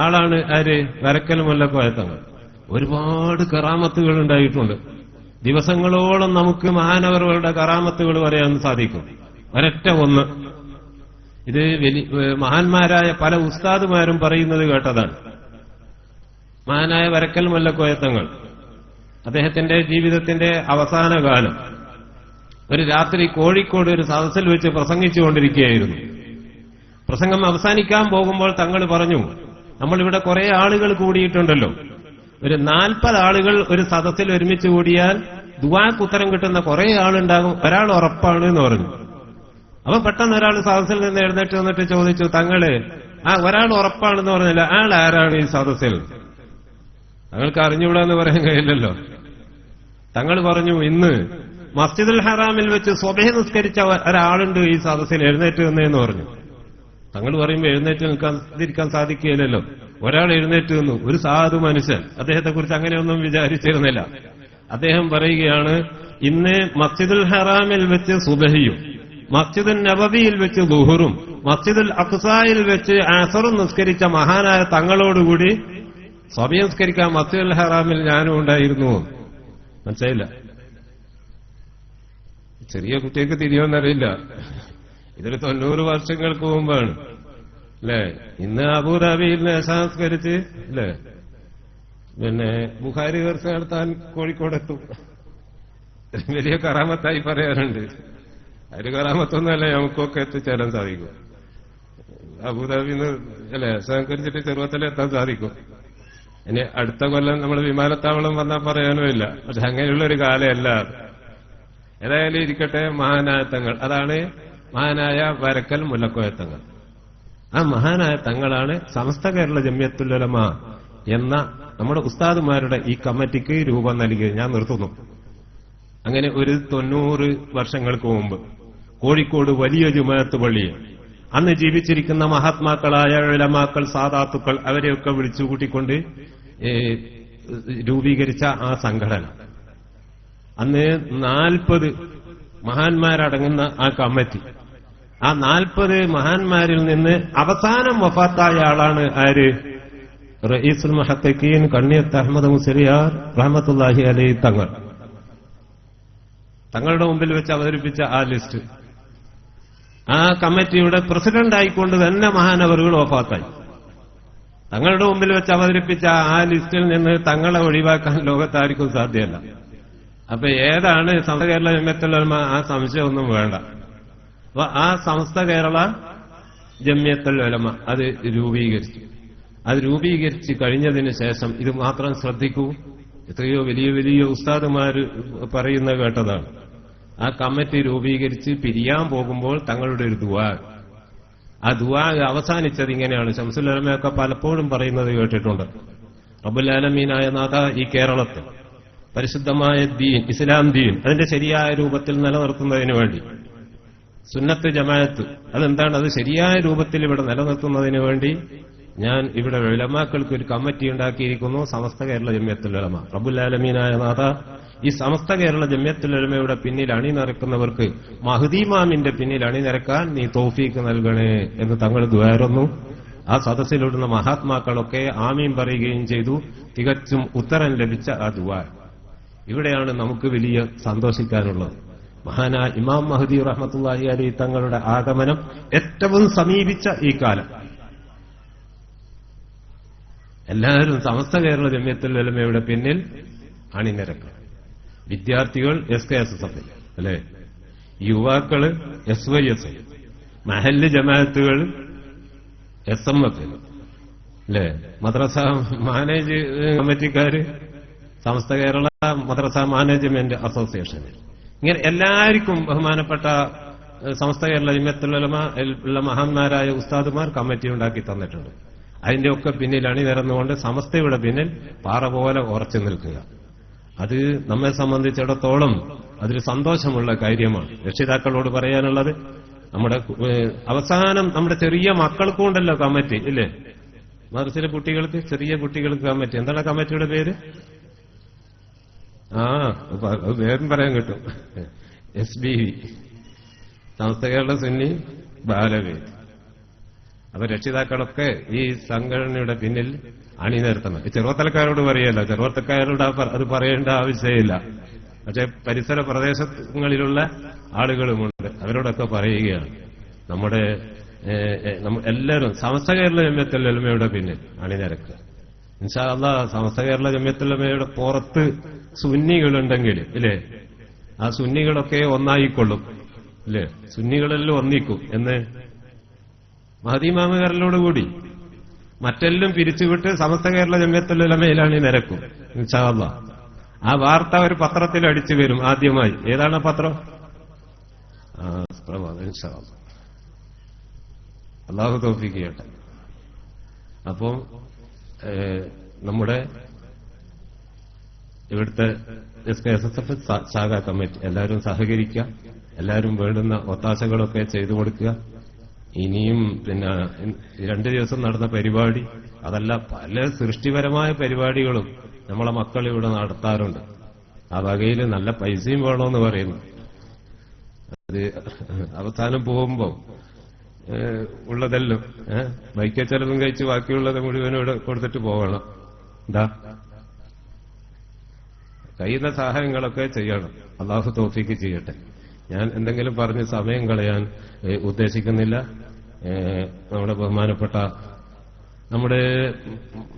ആളാണ് ആര്? വരക്കൽ മുല്ലക്കോയ തങ്ങൾ. ഒരുപാട് കറാമത്തുകൾ ഉണ്ടായിട്ടുണ്ട്. ദിവസങ്ങളോളം നമുക്ക് മഹാനവറുകളുടെ കറാമത്തുകൾ പറയാൻ സാധിക്കും. ഒരൊറ്റ ഒന്ന്, ഇത് മഹാന്മാരായ പല ഉസ്താദുമാരും പറയുന്നത് കേട്ടതാണ്. മഹാനായ വരക്കൽ മുല്ലക്കോയ തങ്ങൾ അദ്ദേഹത്തിന്റെ ജീവിതത്തിന്റെ അവസാന കാലം ഒരു രാത്രി കോഴിക്കോട് ഒരു സദസ്സിൽ വെച്ച് പ്രസംഗിച്ചുകൊണ്ടിരിക്കുകയായിരുന്നു. പ്രസംഗം അവസാനിക്കാൻ പോകുമ്പോൾ തങ്ങൾ പറഞ്ഞു, നമ്മളിവിടെ കുറെ ആളുകൾ കൂടിയിട്ടുണ്ടല്ലോ, ഒരു 40 ആളുകൾ ഒരു സദസ്സിൽ ഒരുമിച്ച് കൂടിയാൽ ദുആക്ക് ഉത്തരം കിട്ടുന്ന കുറെ ആളുണ്ടാകും, ഒരാൾ ഉറപ്പാണ് എന്ന് പറഞ്ഞു. അപ്പൊ പെട്ടെന്ന് ഒരാൾ സദസ്സിൽ നിന്ന് എഴുന്നേറ്റ് വന്നിട്ട് ചോദിച്ചു, തങ്ങള് ആ ഒരാൾ ഉറപ്പാണെന്ന് പറഞ്ഞില്ല, ആൾ ആരാണ് ഈ സദസ്സിൽ? തങ്ങൾക്ക് അറിഞ്ഞുകൂടാന്ന് പറയാൻ കഴിയില്ലല്ലോ. തങ്ങൾ പറഞ്ഞു, ഇന്ന് മസ്ജിദുൽ ഹറാമിൽ വെച്ച് സ്വബഹ് നിസ്കരിച്ച ഒരാളുണ്ട് ഈ സദസ്സിൽ, എഴുന്നേറ്റ് വന്നേന്ന് പറഞ്ഞു. തങ്ങൾ പറയുമ്പോൾ എഴുന്നേറ്റ് നിൽക്കാൻ സാധിക്കുകയില്ലല്ലോ. ഒരാൾ എഴുന്നേറ്റ് നിന്നു, ഒരു സാധു മനുഷ്യൻ. അദ്ദേഹത്തെ കുറിച്ച് അങ്ങനെയൊന്നും വിചാരിച്ചിരുന്നില്ല. അദ്ദേഹം പറയുകയാണ്, ഇന്ന് മസ്ജിദുൽ ഹറാമിൽ വെച്ച് സുബഹിയും മസ്ജിദുൽ നബവിയിൽ വെച്ച് ദുഹറും മസ്ജിദുൽ അഖ്സായിൽ വെച്ച് അസറും നിസ്കരിച്ച മഹാനായ തങ്ങളോടുകൂടി സ്വബഹ് നിസ്കരിക്കാൻ മസ്ജിദുൽ ഹറാമിൽ ഞാനും ഉണ്ടായിരുന്നു. മനസ്സിലായില്ല? ചെറിയ കുട്ടികൾക്ക് തിരിയോന്നറിയില്ല. ഇതൊരു 90 വർഷങ്ങൾക്ക് മുമ്പാണ് അല്ലേ. ഇന്ന് അബുദാബിയിൽ സംസ്കരിച്ച് അല്ലേ, പിന്നെ ബുഖാരി ദർശനം നടത്താൻ കോഴിക്കോടെത്തും. വലിയ കറാമത്തായി പറയാറുണ്ട്. അതിന് കറാമത്തൊന്നുമല്ല, നമുക്കൊക്കെ എത്തിച്ചേരാൻ സാധിക്കും. അബുദാബിന്ന് അല്ലെ സംസ്കരിച്ചിട്ട് ചെറുപ്പത്തിലെത്താൻ സാധിക്കും. ഇനി അടുത്ത കൊല്ലം നമ്മൾ വിമാനത്താവളം വന്നാൽ പറയാനുമില്ല. പക്ഷെ അങ്ങനെയുള്ളൊരു കാലമല്ല. ഏതായാലും ഇരിക്കട്ടെ, മഹാനായ തങ്ങൾ, അതാണ് മഹാനായ വരക്കൽ മുല്ലക്കോയ തങ്ങൾ. ആ മഹാനായ തങ്ങളാണ് സമസ്ത കേരള ജമിയത്തുൽ ഉലമ എന്ന നമ്മുടെ ഉസ്താദുമാരുടെ ഈ കമ്മിറ്റിക്ക് രൂപം നൽകി. ഞാൻ നിർത്തുന്നു. അങ്ങനെ ഒരു 90 വർഷങ്ങൾക്ക് മുമ്പ് കോഴിക്കോട് വലിയ ജുമാഅത്ത് പള്ളിയിൽ അന്ന് ജീവിച്ചിരിക്കുന്ന മഹാത്മാക്കളായ ഉലമാക്കൾ, സാദാത്തുക്കൾ, അവരെയൊക്കെ വിളിച്ചുകൂട്ടിക്കൊണ്ട് രൂപീകരിച്ച ആ സംഘടന, അന്ന് 40 മഹാന്മാരടങ്ങുന്ന ആ കമ്മിറ്റി, ആ 40 മഹാന്മാരിൽ നിന്ന് അവസാനം വഫാത്തായ ആളാണ് ആര്? റഈസുൽ മുഹഖഖീൻ കണ്ണിയത്ത് അഹ്മദ് മുസ്ലിയാർ റഹ്മത്തുള്ളാഹി അലൈഹി തങ്ങൾ. തങ്ങളുടെ മുമ്പിൽ വെച്ച് അവതരിപ്പിച്ച ആ ലിസ്റ്റ്, ആ കമ്മിറ്റിയുടെ പ്രസിഡന്റ് ആയിക്കൊണ്ട് തന്നെ മഹാനവറുകൾ വഫാത്തായി. തങ്ങളുടെ മുമ്പിൽ വെച്ച് അവതരിപ്പിച്ച ആ ലിസ്റ്റിൽ നിന്ന് തങ്ങളെ ഒഴിവാക്കാൻ ലോകത്താർക്കും സാധ്യമല്ല. അപ്പൊ ഏതാണ് സമസ്ത കേരള ജമിയത്തുൽ ഉലമ? ആ സംശയമൊന്നും വേണ്ട. അപ്പൊ ആ സമസ്ത കേരള ജമിയത്തുൽ ഉലമ അത് രൂപീകരിച്ച് കഴിഞ്ഞതിന് ശേഷം ഇത് മാത്രം ശ്രദ്ധിക്കൂ, എത്രയോ വലിയ വലിയ ഉസ്താദുമാര് പറയുന്ന കേട്ടതാണ്. ആ കമ്മിറ്റി രൂപീകരിച്ച് പിരിയാൻ പോകുമ്പോൾ തങ്ങളുടെ ഒരു ദുആ, ആ ദുആ അവസാനിച്ചത് ഇങ്ങനെയാണ്. ശംസുൽ ഉലമയൊക്കെ പലപ്പോഴും പറയുന്നത് കേട്ടിട്ടുണ്ട്. റബ്ബുൽ ആലമീനായ നാഥ, ഈ കേരളത്തിൽ പരിശുദ്ധമായ ദീൻ, ഇസ്ലാം ദീൻ, അതിന്റെ ശരിയായ രൂപത്തിൽ നിലനിർത്തുന്നതിന് വേണ്ടി സുന്നത്ത് ജമാഅത്ത് അതെന്താണ്, അത് ശരിയായ രൂപത്തിൽ ഇവിടെ നിലനിർത്തുന്നതിന് വേണ്ടി ഞാൻ ഇവിടെ ഉലമാക്കൾക്ക് ഒരു കമ്മിറ്റി ഉണ്ടാക്കിയിരിക്കുന്നു, സമസ്ത കേരള ജമിയത്തുൽ ഉലമ. റബ്ബുൽ ആലമീനായ നാഥ, ഈ സമസ്ത കേരള ജമിയത്തുൽ ഉലമയുടെ പിന്നിൽ അണിനിരക്കുന്നവർക്ക് മഹ്ദി ഇമാമിന്റെ പിന്നിൽ അണിനിരക്കാൻ നീ തൗഫീക്ക് നൽകണേ എന്ന് തങ്ങൾ ദുആയിരുന്നു. ആ സദസ്സിലിടുന്ന മഹാത്മാക്കളൊക്കെ ആമീൻ പറയുകയും ചെയ്തു. തികച്ചും ഉത്തരം ലഭിച്ച ആ ദുആ. ഇവിടെയാണ് നമുക്ക് വലിയ സന്തോഷിക്കാനുള്ളത്. മഹാനായ ഇമാം മഹ്ദി റഹ്മത്തുള്ളാഹി അലൈഹി തങ്ങളുടെ ആഗമനം ഏറ്റവും സമീപിച്ച ഈ കാലം എല്ലാവരും സമസ്ത കേരള ജമിയത്തുൽ ഉലമയുടെ പിന്നിൽ അണിനിരക്കണം. വിദ്യാർത്ഥികൾ SKSSF അല്ലെ, യുവാക്കള് SYS, മഹല്ല് ജമാഅത്തുകൾ SMF അല്ലേ, മദ്രസ മാനേജ് കമ്മിറ്റിക്കാര്, സമസ്ത കേരള മദ്രസ മാനേജ്മെന്റ് അസോസിയേഷൻ, ഇങ്ങനെ എല്ലാവർക്കും ബഹുമാനപ്പെട്ട സമസ്ത കേരള ജമിയത്തുൽ മഹാന്മാരായ ഉസ്താദുമാർ കമ്മിറ്റി ഉണ്ടാക്കി തന്നിട്ടുണ്ട്. അതിന്റെ ഒക്കെ പിന്നിൽ അണിനിരന്നുകൊണ്ട് സമസ്തയുടെ പിന്നിൽ പാറ പോലെ ഉറച്ചു നിൽക്കുക. അത് നമ്മെ സംബന്ധിച്ചിടത്തോളം അതൊരു സന്തോഷമുള്ള കാര്യമാണ്. രക്ഷിതാക്കളോട് പറയാനുള്ളത്, നമ്മുടെ അവസാനം നമ്മുടെ ചെറിയ മക്കൾക്കും ഉണ്ടല്ലോ കമ്മിറ്റി ഇല്ലേ, മദ്രസയിലെ കുട്ടികൾക്ക്, ചെറിയ കുട്ടികൾക്ക് കമ്മിറ്റി. എന്താണ് കമ്മിറ്റിയുടെ പേര്? പേരും പറയാൻ കിട്ടും, SBV, സമസ്ത കേരള സുന്നി ബാലവേദി. അപ്പൊ രക്ഷിതാക്കളൊക്കെ ഈ സംഘടനയുടെ പിന്നിൽ അണിനിരത്തണം. ചെറുപ്പത്തലക്കാരോട് പറയല്ല, ചെറുപ്പത്തക്കാരോട് അത് പറയേണ്ട ആവശ്യമില്ല. പക്ഷെ പരിസര പ്രദേശങ്ങളിലുള്ള ആളുകളുമുണ്ട്, അവരോടൊക്കെ പറയുകയാണ്, നമ്മുടെ എല്ലാവരും സമസ്ത കേരള ജമിയത്തുൽ ഉലമയുടെ പിന്നിൽ അണിനിരക്കുക. ഇൻഷാ അല്ലാഹ് സമസ്ത കേരള ജമിയത്തുൽ ഉലമയുടെ പുറത്ത് സുന്നികളുണ്ടെങ്കിൽ ഇല്ലേ, ആ സുന്നികളൊക്കെ ഒന്നായിക്കൊള്ളും ഇല്ലേ, സുന്നികളെല്ലാം ഒന്നിക്കും എന്ന് മഹദി ഇമാമുകാരനോടുകൂടി മറ്റെല്ലാം പിരിച്ചുവിട്ട് സമസ്ത കേരള ജമിയത്തുൽ ഉലമയിലാണ് നിരക്കും ഇൻഷാ അല്ലാഹ്. ആ വാർത്ത ഒരു പത്രത്തിൽ അടിച്ചു വരും ആദ്യമായി. ഏതാണ് പത്രം? ഇൻഷാ അല്ലാഹ്, അല്ലാഹു തൗഫീഖ് ചെയ്യട്ടെ. അപ്പോൾ നമ്മുടെ ഇവിടുത്തെ SKSSF ശാഖാ കമ്മിറ്റി എല്ലാവരും സഹകരിക്കുക, എല്ലാവരും വേണ്ടുന്ന ഒത്താശകളൊക്കെ ചെയ്തു കൊടുക്കുക. ഇനിയും പിന്നെ 2 ദിവസം നടന്ന പരിപാടി അതല്ല, പല സൃഷ്ടിപരമായ പരിപാടികളും നമ്മളെ മക്കൾ ഇവിടെ നടത്താറുണ്ട്. ആ വകയിൽ നല്ല പൈസയും വേണമെന്ന് പറയുന്നു. അത് അവസാനം പോകുമ്പോ ഉള്ളതെല്ലാം ബൈക്ക് ചെലവും കഴിച്ച് ബാക്കിയുള്ളത് മുഴുവനും ഇവിടെ കൊടുത്തിട്ട് പോകണം. എന്താ കഴിയുന്ന സഹായങ്ങളൊക്കെ ചെയ്യണം. അല്ലാഹു തൗഫീഖ് ചെയ്യട്ടെ. ഞാൻ എന്തെങ്കിലും പറഞ്ഞ് സമയം കളയാൻ ഉദ്ദേശിക്കുന്നില്ല. നമ്മുടെ ബഹുമാനപ്പെട്ട നമ്മുടെ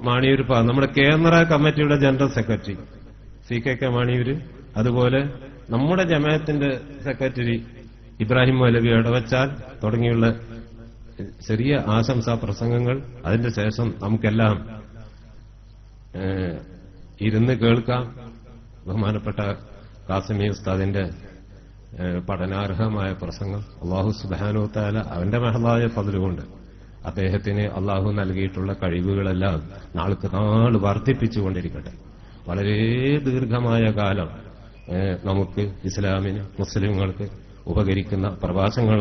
മാണിയൂർ നമ്മുടെ കേന്ദ്ര കമ്മിറ്റിയുടെ ജനറൽ സെക്രട്ടറി CK മാണിയൂര്, അതുപോലെ നമ്മുടെ ജമാഅത്തിന്റെ സെക്രട്ടറി ഇബ്രാഹിം മൗലവി ഇടവച്ചാൽ തുടങ്ങിയുള്ള ചെറിയ ആശംസാ പ്രസംഗങ്ങൾ അതിന്റെ ശേഷം നമുക്കെല്ലാം ഇരുന്ന് കേൾക്കാം. ബഹുമാനപ്പെട്ട കാസിമി ഉസ്താദിന്റെ പഠനാർഹമായ പ്രസംഗം. അല്ലാഹു സുബ്ഹാനഹു വ തആല അവന്റെ മഹലായ ഫദ്ലുകൊണ്ട് അദ്ദേഹത്തിന് അല്ലാഹു നൽകിയിട്ടുള്ള കഴിവുകളെല്ലാം നാൾക്ക് നാൾ വർദ്ധിപ്പിച്ചുകൊണ്ടിരിക്കട്ടെ. വളരെ ദീർഘമായ കാലം നമുക്ക് ഇസ്ലാമിന്, മുസ്ലിങ്ങൾക്ക് ഉപകരിക്കുന്ന പ്രഭാഷണങ്ങൾ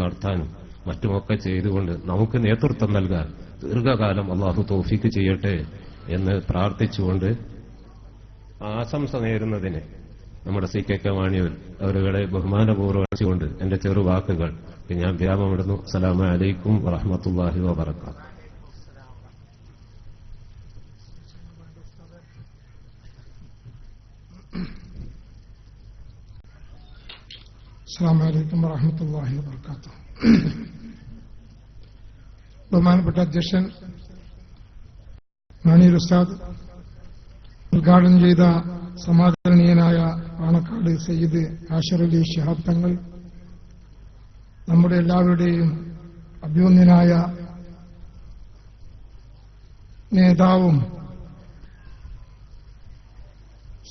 നടത്താനും മറ്റുമൊക്കെ ചെയ്തുകൊണ്ട് നമുക്ക് നേതൃത്വം നൽകാൻ ദീർഘകാലം അല്ലാഹു തൗഫീഖ് ചെയ്യട്ടെ എന്ന് പ്രാർത്ഥിച്ചുകൊണ്ട് ആശംസ നേരുന്നതിന് നമ്മുടെ CK മാണിയൂർ അവരുടെ ബഹുമാനപൂർവ്വം വെച്ചുകൊണ്ട് എന്റെ ചെറുവാക്കുകൾ ഞാൻ വിരാമമിടുന്നു. അസ്സലാമു അലൈക്കും വറഹ്മത്തുള്ളാഹി വബറകാതുഹു. അസ്സലാമു അലൈക്കും വറഹ്മത്തുള്ളാഹി വബറകാതുഹു. ബഹുമാനപ്പെട്ട അധ്യക്ഷൻ മാണിയൂർ ഉസ്താദ്, ഉദ്ഘാടനം ചെയ്ത സമാദരണീയനായ പാണക്കാട് സയ്യിദ് ആഷിർ അലി ശിഹാബ് തങ്ങൾ, നമ്മുടെ എല്ലാവരുടെയും അഭിമന്യനായ നേതാവും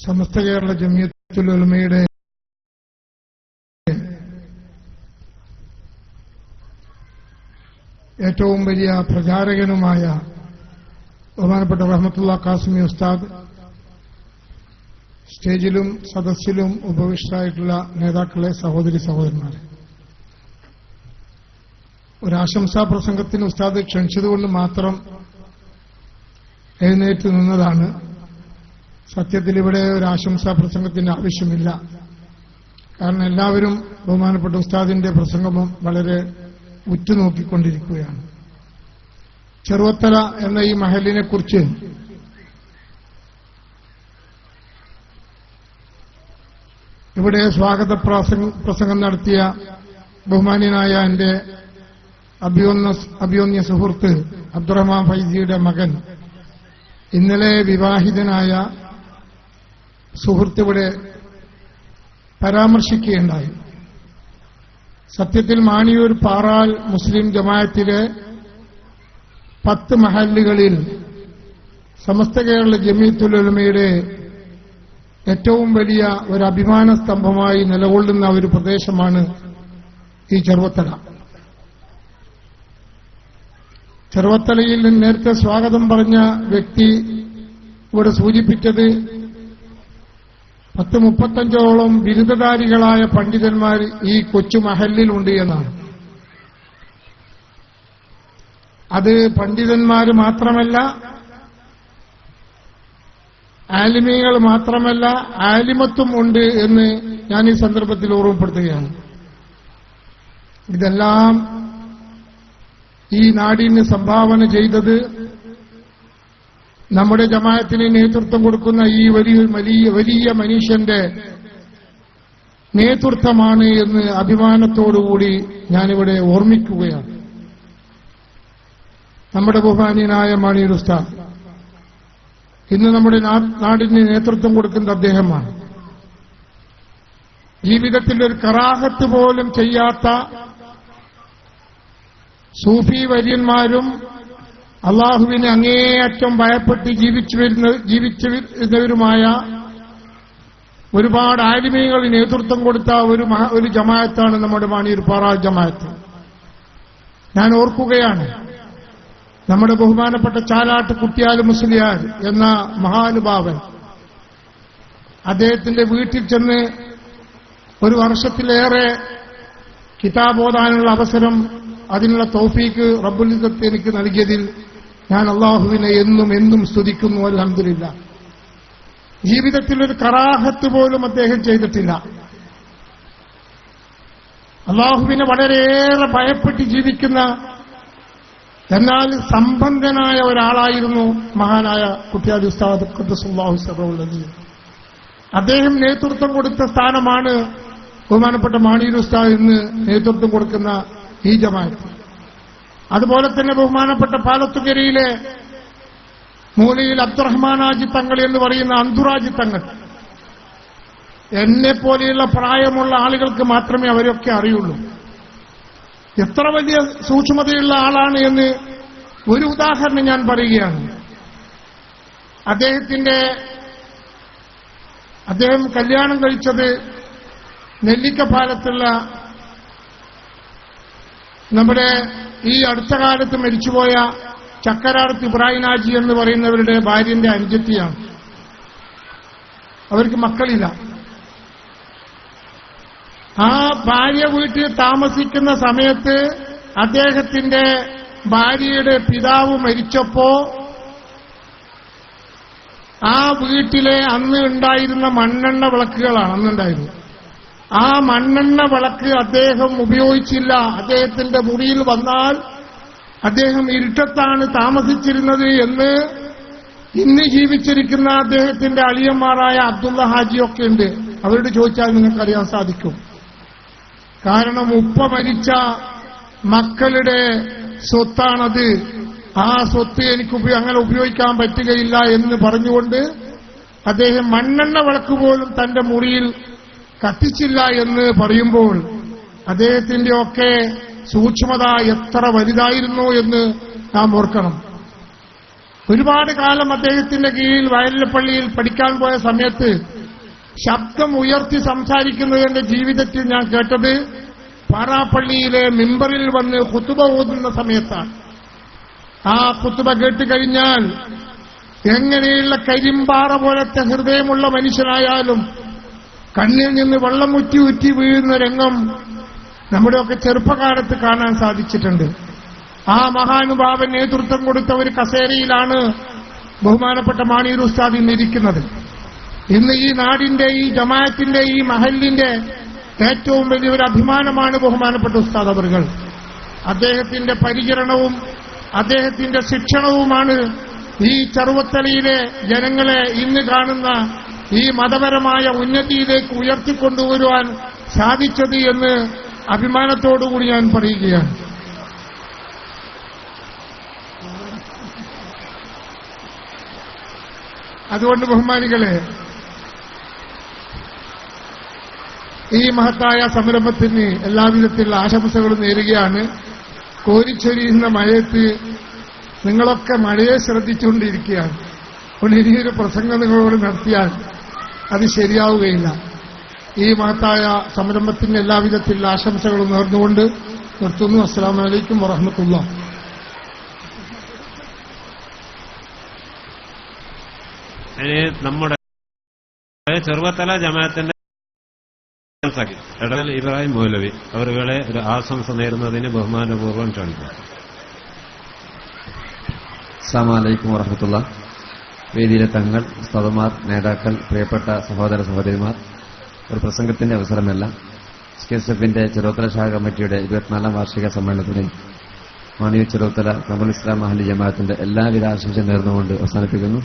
സമസ്ത കേരള ജമിയത്തുൽ ഉലമയുടെ ഏറ്റവും വലിയ പ്രചാരകനുമായ ബഹുമാനപ്പെട്ട റഹ്മത്തുള്ള കാസിമി ഉസ്താദ്, സ്റ്റേജിലും സദസ്സിലും ഉപവിഷ്ടരായിട്ടുള്ള നേതാക്കളെ, സഹോദരി സഹോദരന്മാരെ, ഒരാശംസാ പ്രസംഗത്തിന് ഉസ്താദ് ക്ഷണിച്ചതുകൊണ്ട് മാത്രം എഴുന്നേറ്റ് നിന്നതാണ്. സത്യത്തിൽ ഇവിടെ ഒരാശംസാ പ്രസംഗത്തിന് ആവശ്യമില്ല. കാരണം എല്ലാവരും ബഹുമാനപ്പെട്ട ഉസ്താദിന്റെ പ്രസംഗവും വളരെ ഉറ്റുനോക്കിക്കൊണ്ടിരിക്കുകയാണ്. ചെറുവത്തല എന്ന ഈ മഹലിനെ കുറിച്ച് ഇവിടെ സ്വാഗത പ്രസംഗം നടത്തിയ ബഹുമാന്യനായ എന്റെ അഭിയോന്യ സുഹൃത്ത് അബ്ദുറഹ്മാൻ ഫൈസിയുടെ മകൻ, ഇന്നലെ വിവാഹിതനായ സുഹൃത്ത് ഇവിടെ പരാമർശിക്കുകയുണ്ടായി. സത്യത്തിൽ മാണിയൂർ പാറാൽ മുസ്ലിം ജമാഅത്തിലെ 10 മഹല്ലുകളിൽ സമസ്ത കേരള ജമിയത്തുൽ ഉലമയുടെ ഏറ്റവും വലിയ ഒരു അഭിമാന സ്തംഭമായി നിലകൊള്ളുന്ന ഒരു പ്രദേശമാണ് ഈ ചെറുവത്തല. ചെറുവത്തലയിൽ നേരത്തെ സ്വാഗതം പറഞ്ഞ വ്യക്തി ഇവിടെ സൂചിപ്പിച്ചത് 10-35ഓളം ബിരുദധാരികളായ പണ്ഡിതന്മാർ ഈ കൊച്ചു മഹല്ലിലുണ്ട് എന്നാണ്. അത് പണ്ഡിതന്മാർ മാത്രമല്ല, ആലിമീങ്ങൾ മാത്രമല്ല, ആലിമത്തും ഉണ്ട് എന്ന് ഞാൻ ഈ സന്ദർഭത്തിൽ ഓർമ്മപ്പെടുത്തുകയാണ്. ഇതെല്ലാം ഈ നാടിന് സംഭാവന ചെയ്തത് നമ്മുടെ ജമാഅത്തിന് നേതൃത്വം കൊടുക്കുന്ന ഈ വലിയ മനുഷ്യന്റെ നേതൃത്വമാണ് എന്ന് അഭിമാനത്തോടുകൂടി ഞാനിവിടെ ഓർമ്മിക്കുകയാണ്. നമ്മുടെ ബഹുമാന്യനായ മാണിയൂർ ഉസ്താദ് ഇന്ന് നമ്മുടെ നാടിന് നേതൃത്വം കൊടുക്കുന്ന അദ്ദേഹമാണ്. ജീവിതത്തിൽ ഒരു കറാഹത്ത് പോലും ചെയ്യാത്ത സൂഫി വര്യന്മാരും അള്ളാഹുവിനെ അങ്ങേയറ്റം ഭയപ്പെട്ട് ജീവിച്ചിരുന്നവരുമായ ഒരുപാട് ആലിമീങ്ങൾ നേതൃത്വം കൊടുത്ത ഒരു ജമാഅത്താണ് നമ്മുടെ മാണിയൂർ പാറ ജമാഅത്ത്. ഞാൻ ഓർക്കുകയാണ്, നമ്മുടെ ബഹുമാനപ്പെട്ട ചാലാട്ട് കുട്ടിയാൽ മുസ്ലിയാർ എന്ന മഹാനുഭാവൻ അദ്ദേഹത്തിന്റെ വീട്ടിൽ ചെന്ന് ഒരു വർഷത്തിലേറെ കിതാബ് ഓതാനുള്ള അവസരം, അതിനുള്ള തൗഫീക്ക് റബ്ബുൽ ഇസ്സത്ത് എനിക്ക് നൽകിയതിൽ ഞാൻ അള്ളാഹുവിനെ എന്നും സ്തുതിക്കുന്നു. അൽഹംദുലില്ലാ. ജീവിതത്തിൽ ഒരു കറാഹത്ത് പോലും അദ്ദേഹം ചെയ്തിട്ടില്ല. അള്ളാഹുവിനെ വളരെയേറെ ഭയപ്പെട്ട് ജീവിക്കുന്ന, എന്നാൽ സമ്പന്നനായ ഒരാളായിരുന്നു മഹാനായ കുട്ടിയാൽ ഉസ്താദ് ഖുദ്ദസുല്ലാഹു സിർറഹുൽ അസീസ്. അദ്ദേഹം നേതൃത്വം കൊടുത്ത സ്ഥാനമാണ് ബഹുമാനപ്പെട്ട മാണിയൂർ ഉസ്താദ് ഇന്ന് നേതൃത്വം കൊടുക്കുന്ന ഈ ജമാഅത്ത്. അതുപോലെ തന്നെ ബഹുമാനപ്പെട്ട പാലത്തുകരയിലെ മൂലയിൽ അബ്ദുറഹ്മാൻ ഹാജി തങ്ങൾ എന്ന് പറയുന്ന അന്തുറാജി തങ്ങൾ, എന്നെപ്പോലെയുള്ള പ്രായമുള്ള ആളുകൾക്ക് മാത്രമേ അവരൊക്കെ അറിയുള്ളൂ. എത്ര വലിയ സൂക്ഷ്മതയുള്ള ആളാണ് എന്ന് ഒരു ഉദാഹരണം ഞാൻ പറയുകയാണ്. അദ്ദേഹം കല്യാണം കഴിച്ചത് നെല്ലിക്കപ്പാലത്തുള്ള നമ്മുടെ ഈ അടുത്ത കാലത്ത് മരിച്ചുപോയ ചക്കരാടത്ത് ഇബ്രാഹിം ഹാജി എന്ന് പറയുന്നവരുടെ ഭാര്യന്റെ അനുജത്തിയാണ്. അവർക്ക് മക്കളില്ല. ആ ഭാര്യ വീട്ടിൽ താമസിക്കുന്ന സമയത്ത് അദ്ദേഹത്തിന്റെ ഭാര്യയുടെ പിതാവ് മരിച്ചപ്പോ ആ വീട്ടിലെ അന്ന് ഉണ്ടായിരുന്ന മണ്ണെണ്ണ വിളക്കുകളാണ് അന്നുണ്ടായിരുന്നത്. ആ മണ്ണെണ്ണ വിളക്ക് അദ്ദേഹം ഉപയോഗിച്ചില്ല. അദ്ദേഹത്തിന്റെ മുറിയിൽ വന്നാൽ അദ്ദേഹം ഇരുട്ടത്താണ് താമസിച്ചിരുന്നത് എന്ന് ഇന്ന് ജീവിച്ചിരിക്കുന്ന അദ്ദേഹത്തിന്റെ അളിയന്മാരായ അബ്ദുള്ള ഹാജിയൊക്കെ ഉണ്ട്. അവരോട് ചോദിച്ചാൽ നിങ്ങൾക്കറിയാൻ സാധിക്കും. കാരണം ഉപ്പ മരിച്ച മക്കളുടെ സ്വത്താണത്, ആ സ്വത്ത് എനിക്ക് അങ്ങനെ ഉപയോഗിക്കാൻ പറ്റുകയില്ല എന്ന് പറഞ്ഞുകൊണ്ട് അദ്ദേഹം മണ്ണെണ്ണ വിളക്ക് പോലും തന്റെ മുറിയിൽ കത്തിച്ചില്ല എന്ന് പറയുമ്പോൾ അദ്ദേഹത്തിന്റെ ഒക്കെ സൂക്ഷ്മത എത്ര വലുതായിരുന്നു എന്ന് നാം ഓർക്കണം. ഒരുപാട് കാലം അദ്ദേഹത്തിന്റെ കീഴിൽ വയലപ്പള്ളിയിൽ പഠിക്കാൻ പോയ സമയത്ത് ശബ്ദം ഉയർത്തി സംസാരിക്കുന്നത് എന്റെ ജീവിതത്തിൽ ഞാൻ കേട്ടത് പാറാപ്പള്ളിയിലെ മിമ്പറിൽ വന്ന് ഖുതുബ ഓതുന്ന സമയത്താണ്. ആ ഖുതുബ കേട്ടുകഴിഞ്ഞാൽ എങ്ങനെയുള്ള കരിമ്പാറ പോലത്തെ ഹൃദയമുള്ള മനുഷ്യനായാലും കണ്ണിൽ നിന്ന് വെള്ളം ഉറ്റി വീഴുന്ന രംഗം നമ്മുടെയൊക്കെ ചെറുപ്പകാലത്ത് കാണാൻ സാധിച്ചിട്ടുണ്ട്. ആ മഹാനുഭാവൻ നേതൃത്വം കൊടുത്ത ഒരു കസേരയിലാണ് ബഹുമാനപ്പെട്ട മാണിയൂർ ഉസ്താദ് ഇന്നിരിക്കുന്നത്. ഇന്ന് ഈ നാടിന്റെ, ഈ ജമാഅത്തിന്റെ, ഈ മഹല്ലിന്റെ ഏറ്റവും വലിയൊരു അഭിമാനമാണ് ബഹുമാനപ്പെട്ട ഉസ്താദ് അവറുകൾ. അദ്ദേഹത്തിന്റെ പരിചരണവും അദ്ദേഹത്തിന്റെ ശിക്ഷണവുമാണ് ഈ ചെറുവത്തലയിലെ ജനങ്ങളെ ഇന്ന് കാണുന്ന ഈ മതപരമായ ഉന്നതിയിലേക്ക് ഉയർത്തിക്കൊണ്ടുവരുവാൻ സാധിച്ചത് എന്ന് അഭിമാനത്തോടുകൂടി ഞാൻ പറയുകയാണ്. അതുകൊണ്ട് ബഹുമാനികളെ, ഈ മഹത്തായ സംരംഭത്തിന് എല്ലാവിധത്തിലുള്ള ആശംസകളും നേരുകയാണ്. കോരിച്ചൊരിയുന്ന മഴയത്ത് നിങ്ങളൊക്കെ മഴയെ ശ്രദ്ധിച്ചുകൊണ്ടിരിക്കുകയാണ്. അപ്പോൾ ഇനിയൊരു പ്രസംഗം നിങ്ങളോട് നടത്തിയാൽ അത് ശരിയാവുകയില്ല. ഈ മഹത്തായ സംരംഭത്തിന് എല്ലാവിധത്തിലുള്ള ആശംസകളും നേർന്നുകൊണ്ട് നിർത്തുന്നു. അസ്സലാമു അലൈക്കും വറഹ്മത്തുള്ളാഹി. നമ്മുടെ ചെറുവത്തല ജമാഅത്തിന്റെ എടൽ ഇബ്രാഹിം മൗലവി അവരുടെ ഒരു ആശംസ നേരുന്നതിന് ബഹുമാനപൂർവ്വം ക്ഷണിക്കുന്നു. അസ്സലാമു അലൈക്കും വറഹ്മത്തുള്ളാഹി. വേദിയിലെ തങ്ങൾ, ഉസ്താദുമാർ, നേതാക്കൾ, പ്രിയപ്പെട്ട സഹോദര സഹോദരിമാർ, ഒരു പ്രസംഗത്തിന്റെ അവസരമല്ല, SKSF-ന്റെ ചെറുവത്തല ശാഖ കമ്മിറ്റിയുടെ 24ാം വാർഷിക സമ്മേളനത്തിന് മാനവീയ ചെറുവത്തല കമൽ ഇസ്ലാം അഹ്ലി ജമാഅത്തിന്റെ എല്ലാവിധ ആശംസ നേർന്നുകൊണ്ട് അവസാനിപ്പിക്കുന്നു.